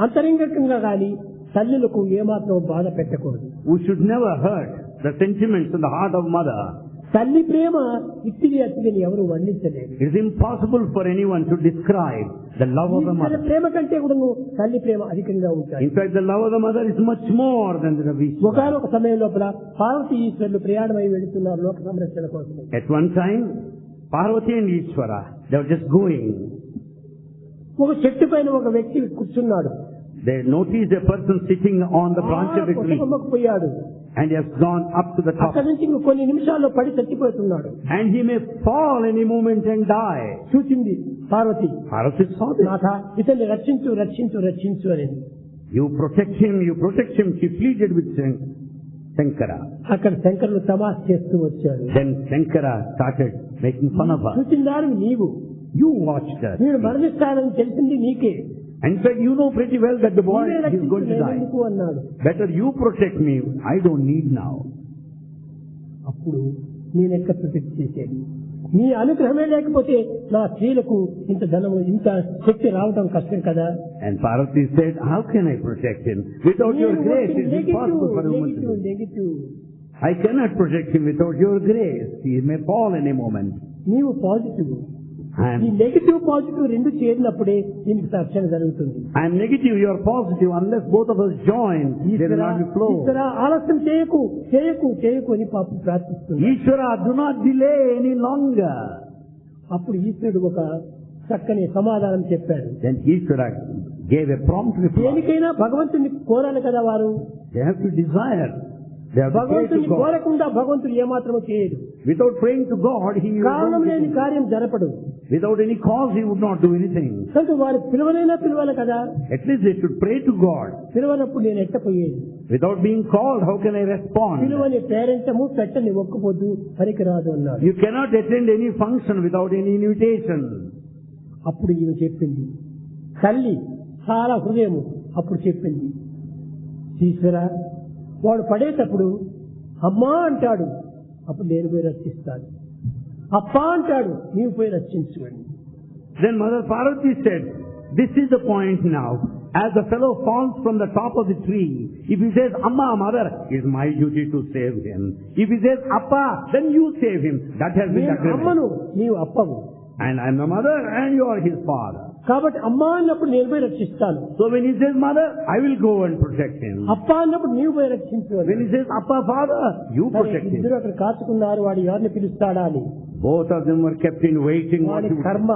అంతరంగికంగా కానీ తల్లులకు ఏమాత్రం బాధ పెట్టకూడదు. We should never hurt the sentiments in the heart of mother. తల్లి ప్రేమ ఇట్టిది అట్టిదని ఎవరు వర్ణించలేరు. It is impossible for anyone to describe the love of a mother. ప్రేమ కంటే కూడా తల్లి ప్రేమ అధికంగా ఉంటాయి. In fact, the love of the mother is much more than the of Ishvara. ఒకనొక సమయం లోపల పార్వతీ ఈశ్వరులు ప్రయాణమై వెళుతున్నారు లోక సంరక్షణ కోసం. At one time, Parvati and Ishvara, they were just going. ఒక చెట్టు పైన ఒక వ్యక్తి కూర్చున్నాడు. They noticed a person sitting on the branch of a tree. పోయాడు. And he has gone up to the top. అక్కడి నుంచి కొన్ని నిమిషాల్లో పడి చచ్చిపోతున్నాడు. And he may fall any moment and die. చూసింది పార్వతి. Parvati saw this. నాథ ఇతన్ని రక్షించు రక్షించు రక్షించు అని. You protect him, you protect him. She pleaded with Shankara. అక్కడ శంకరులు తమాష్ చేస్తూ వచ్చాడు. Then Shankara started making fun of her. చూసిందారు నీవు You watched her. నేను మరణిస్తానని తెలిసింది నీకే. And said, you know pretty well that the boy నీవే is రక్షించు, going to die. నేనెందుకు అన్నాడు. Better you protect me. I don't need now. అప్పుడు నేను ఎట్లా ప్రొటెక్ట్ చేసేది? నీ అనుగ్రహమే లేకపోతే నా స్త్రీలకు ఇంత ధనము ఇంత శక్తి రావడం కష్టం కదా. And Parvati said, how can I protect him? Without your grace, it is impossible for a woman to do. Negative I cannot protect him without your grace. He may fall any moment. నీవు పాజిటివ్. I ఈ am నెగిటివ్ పాజిటివ్ రెండు చేరినప్పుడే దీనికి రక్షణ జరుగుతుంది. negative, you are positive. Unless both of us join, there will not be flow. ఈశ్వర ఆలస్యం చేయకు చేయకు చేయకు అని పాపం ప్రార్థిస్తుంది. Ishvara, do not delay any longer. అప్పుడు ఈశ్వరుడు ఒక చక్కని సమాధానం చెప్పాడు. Then Ishvara gave a prompt reply. దేనికైనా భగవంతుని కోరాలి కదా వారు. They have to desire. They have to pray to భగవంతుని God. కోరకుండా భగవంతుడు ఏమాత్రమూ చేయడు. Without praying to God, he కారణం will లేని not. కార్యం జరపడు. Without any cause, he would not do anything. కనుక వారు పిలవలైనా పిలవాలి కదా. At least they should pray to God. పిలవనప్పుడు నేను ఎట్టపోయేది. Without being called, how can I respond? పిలువని పేరెంటము పెట్టని ఒక్కబోద్దు పనికిరాదు అన్నాడు. You cannot attend any function without any invitation. అప్పుడు ఈమె చెప్పింది, తల్లి చాలా హృదయము. అప్పుడు చెప్పింది, ఈశ్వర వాడు పడేటప్పుడు అమ్మా అంటాడు, అప్పుడు నేను పోయి రక్షిస్తాను. అప్పా అంటాడు, నీవు పోయి రక్షించు అని. Then Mother Parvati said, this is the point now. As the fellow falls from the top of the tree, if he says, Amma, mother, it's my duty to save him. If he says, Appa, then you save him. That has been నేను agreement. అమ్మను, నీవు అప్పవు. And I'm the mother and you are his father. కాబట్టి అమ్మా అన్నప్పుడు నేను పోయి రక్షిస్తాను. So when he says mother, I will go and protect him. అప్పా అన్నప్పుడు నీవు పోయి రక్షించు అని. When he says Appa, father, you protect him. ఇద్దరు అక్కడ కాచుకున్నారు, వాడు ఎవరిని పిలుస్తాడా అని. Both of them were kept in waiting. What వాడి he would- కర్మ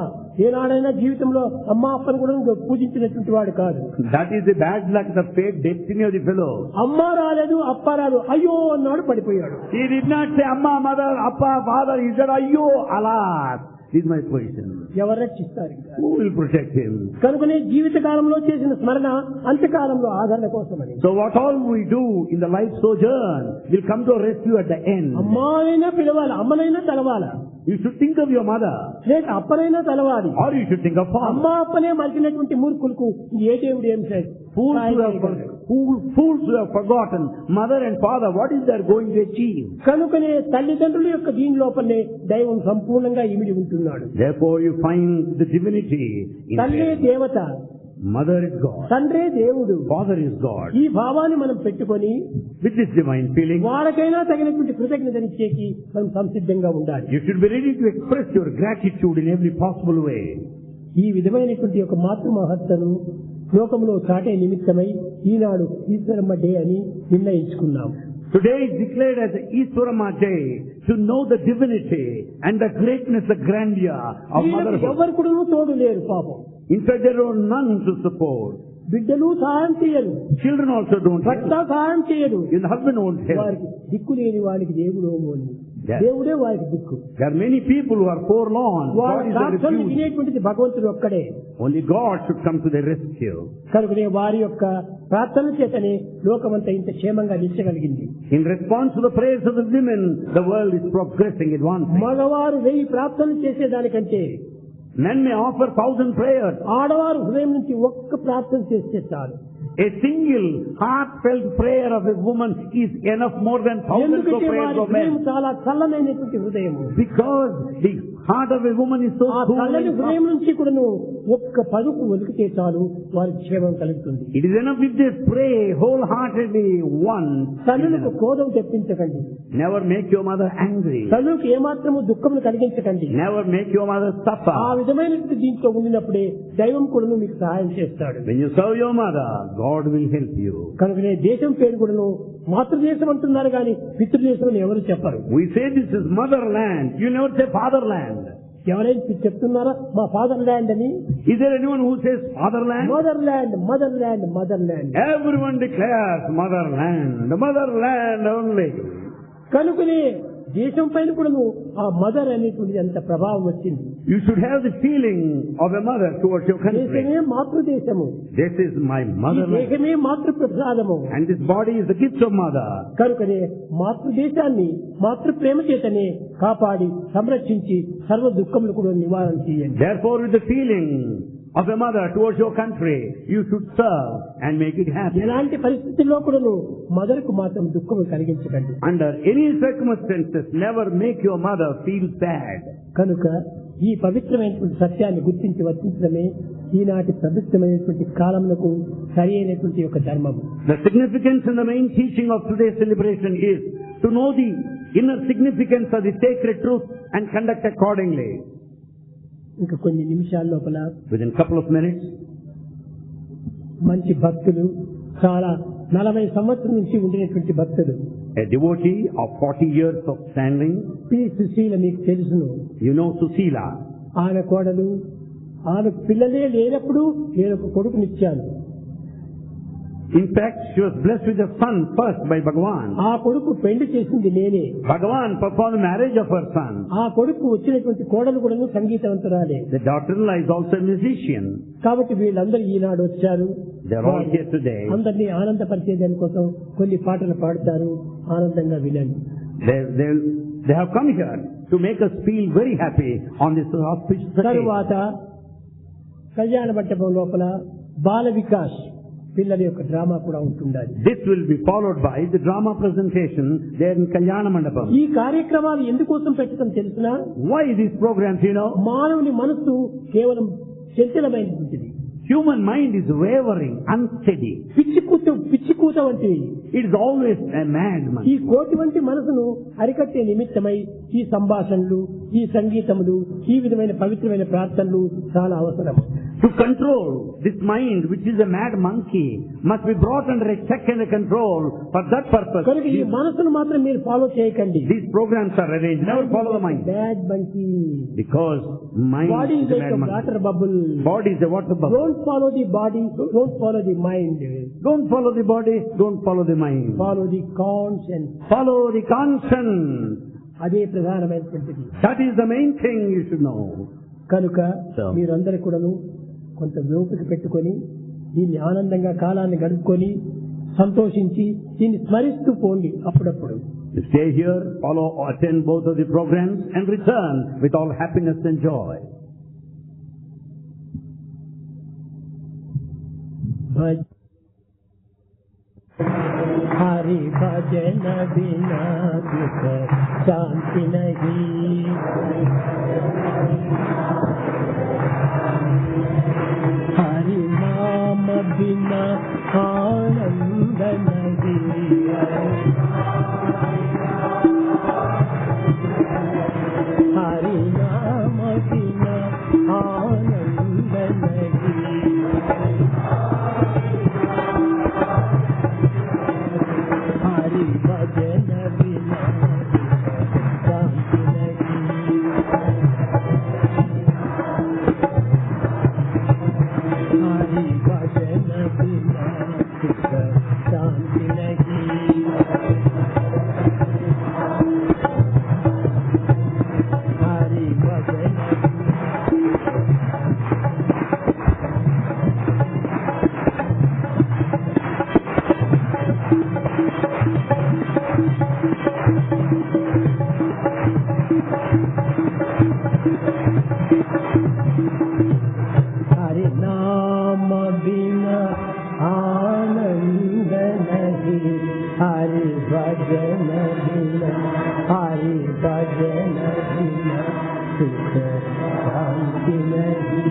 ఏనాడైనా జీవితంలో అమ్మా అప్పని కూడా పూజించినటువంటి వాడు కాదు. That is the bad luck, the fate, destiny of the fellow. అమ్మ రాలేదు, అప్ప రాదు, అయ్యో అన్నాడు, పడిపోయాడు. He did not say Amma, mother, Appa, father. He said, Ayyo, alas, this is my position. ఎవరు రక్షిస్తారు ఇంకా? Who will protect him? కనుకనే జీవిత కాలంలో చేసిన స్మరణ అంత్యకాలంలో ఆదరణ కోసమని. So what all we do in the life sojourn will come to a rescue at the end. అమ్మానైనా పిలవాలి, అమ్మనైనా తలవాల, You should think of your mother, లేక అప్పనైనా తలవాలి. or you should think of father. అమ్మ అప్పనే మరిచినటువంటి మూర్ఖులకు ఏ దేవుడు ఏం చేయాలి? Fools who have forgotten mother and father, what is they going to achieve? కనుకనే తల్లిదండ్రుల యొక్క దీని లోపలనే దైవం సంపూర్ణంగా ఇమిడి ఉంటున్నాడు. Therefore you find the divinity in తల్లే them. దేవత, Mother is God, తండ్రే దేవుడు. father is God. ఈ భావాన్ని మనం పెట్టుకొని With this divine feeling, వారికైనా తగినటువంటి కృతజ్ఞతనిచ్చేకి మనం సంసిద్ధంగా ఉండాలి. you should be ready to express your gratitude in every possible way. ఈ విధమైనటువంటి ఒక మాతృ మహత్తను లోకంలో చాటే నిమిత్తమై ఈనాడు ఈశ్వరమ్మ డే అని నిర్ణయించుకున్నాం. Today is declared as the Ishwarama Day to know the divinity and the greatness, the grandeur of వీళ్ళకి motherhood. ఎవరు కూడా తోడు లేరు పాపం. In fact, there are none to support. బిడ్డలు సహాయం చేయరు, Children also don't భర్త help. సహాయం చేయరు. Even the husband won't help. వారికి దిక్కు లేని వాడికి దేవుడు అని. Yes. దేవుడే వారికి దిక్కు. There are many people who are forlorn. God వారి is their సాక్షాన్ని refuge. వినేటువంటిది భగవంతుడు ఒక్కడే. Only God should come to their rescue. కనుకనే వారి యొక్క ప్రార్థన చేతనే లోకమంతా ఇంత క్షేమంగా నిలిచగలిగింది. In response to the prayers of the women, the world is progressing advancing. మగవారు 1000 ప్రార్థనలు చేసేదానికంటే Men may offer 1000 prayers. ఆడవారు హృదయం నుంచి ఒక్క ప్రార్థన చేస్తే చాలు. A single heartfelt prayer of a woman is enough more than thousands of ఎందుకంటే prayers వారి of హృదయం men. చాలా చల్లనైనటువంటి హృదయం. Because the heart of a woman is so ఆ cool చల్లని and హృదయం soft. నుంచి కూడాను ఒక్క పలుకు ఒలికితే చాలు వారికి క్షేమం కలుగుతుంది. It is enough if they pray wholeheartedly once. తల్లులకు క్రోధం తెప్పించకండి. Never make your mother angry. తల్లులకు ఏమాత్రము దుఃఖమును కలిగించకండి. Never make your mother suffer. ఆ విధమైనటువంటి దీంట్లో ఉండినప్పుడే దైవం కూడాను మీకు సహాయం చేస్తాడు. When you serve your mother, God will help you. కనుకనే దేశం పేరు కూడాను మాతృదేశం అంటున్నారు కానీ పితృదేశం అని ఎవరు చెప్పరు. We say this is motherland. You never say fatherland. ఎవరైనా చెప్తున్నారా మా ఫాదర్ ల్యాండ్ అని? Is there anyone who says fatherland? Mother land, mother land, mother land. Everyone declares motherland, motherland only. కనుకనే దేశం పైన కూడా ఆ మదర్ అనేటువంటిది అంత ప్రభావం వచ్చింది. You should have the feeling of a mother towards your దేశమే country. మాతృదేశము, This is my ఈ motherland. దేశమే మాతృప్రసాదము. And this body is the gift of mother. కనుకనే మాతృదేశాన్ని మాతృప్రేమ చేతనే కాపాడి సంరక్షించి సర్వ దుఃఖములు కూడా నివారణ చేయండి. Therefore, with the feeling of a mother towards your country, you should serve and make it happy. ఎలాంటి పరిస్థితుల్లో కూడాను మదర్కు మాత్రం దుఃఖము కలిగించకండి. Under any circumstances, never make your mother feel sad. కనుక ఈ పవిత్రమైనటువంటి సత్యాన్ని గుర్తించి వర్తించడమే ఈనాటి పవిత్రమైనటువంటి కాలములకు సరి అయినటువంటి ఒక ధర్మము. The significance and the main teaching of today's celebration is to know the inner significance of the sacred truth and conduct accordingly. ఇంకా కొన్ని నిమిషాల లోపల Within a couple of minutes, మంచి భక్తులు, చాలా 40 సంవత్సరం నుంచి ఉండినటువంటి భక్తులు, a devotee of 40 years of standing, P Susheela మీకు తెలుసును. you know Susila. ఆమె కోడలు, ఆమె పిల్లలే లేనప్పుడు నేను ఒక కొడుకునిచ్చాను. In fact, she was blessed with a son first by Bhagavan. ఆ కొడుకు పెళ్లి చేసింది నేనే. Bhagavan performed the marriage of her son. ఆ కొడుకు వచ్చినటువంటి కోడలు కూడా సంగీతవంతురాలే. The daughter-in-law is also a musician. కాబట్టి వీళ్ళందరూ ఈనాడు వచ్చారు. They are all here today. అందరినీ ఆనందపరిచే దానికోసం కొన్ని పాటలు పాడతారు, ఆనందంగా వినండి. They have come here to make us feel very happy on this auspicious occasion. తరువాత కళ్యాణ మండపం లోపల బాల వికాస్ పిల్లల యొక్క డ్రామా కూడా ఉంటుండాలి. This will be followed by the drama presentation there in Kalyana Mandapam. ఈ కార్యక్రమాలు ఎందుకోసం పెట్టడం తెలుసునా? Why these programs, you know? మానవుని మనస్సు కేవలం చంచలమైనటువంటిది. Human mind is wavering, unsteady. పిచ్చికూత వంటివి. It is always a madman. ఈ కోటి వంటి మనసును అరికట్టే నిమిత్తమై ఈ సంభాషణలు, ఈ సంగీతములు, ఈ విధమైన పవిత్రమైన ప్రార్థనలు చాలా అవసరం. To control this mind, which is a mad monkey, must be brought under a check and a control. For that purpose, కనుక ఈ మనసును మాత్రం మీరు ఫాలో చేయకండి. these programs are arranged. Never follow the mind. Bad monkey. Because mind Body is is a like mad a monkey. water bubble. Body is a water bubble. Don't follow the body, don't follow the mind. Don't follow the body, don't follow the mind. Follow the conscience. Follow the conscience. అదే ప్రధానమైనటువంటిది. That is the main thing you should know. కనుక So. మీరందరూ కూడాను కొంత ఓపిక పెట్టుకొని దీన్ని ఆనందంగా కాలాన్ని గడుపుకొని సంతోషించి దీన్ని స్మరిస్తూ పోండి అప్పుడప్పుడు. You stay here, follow or attend both of the programs and return with all happiness and joy. Hari भजन बिना दुख शांति नहीं, हरि नाम बिना आनंद नहीं, हरि नाम बिना आनंद नहीं, हरि भजन बिना शांति नहीं, हरि भजन बिना सुख शांति नहीं, हरि भजन हरि नाम बिना आनंद नहीं, हरि भजन बिना, हरि भजन बिना सुख शांति नहीं।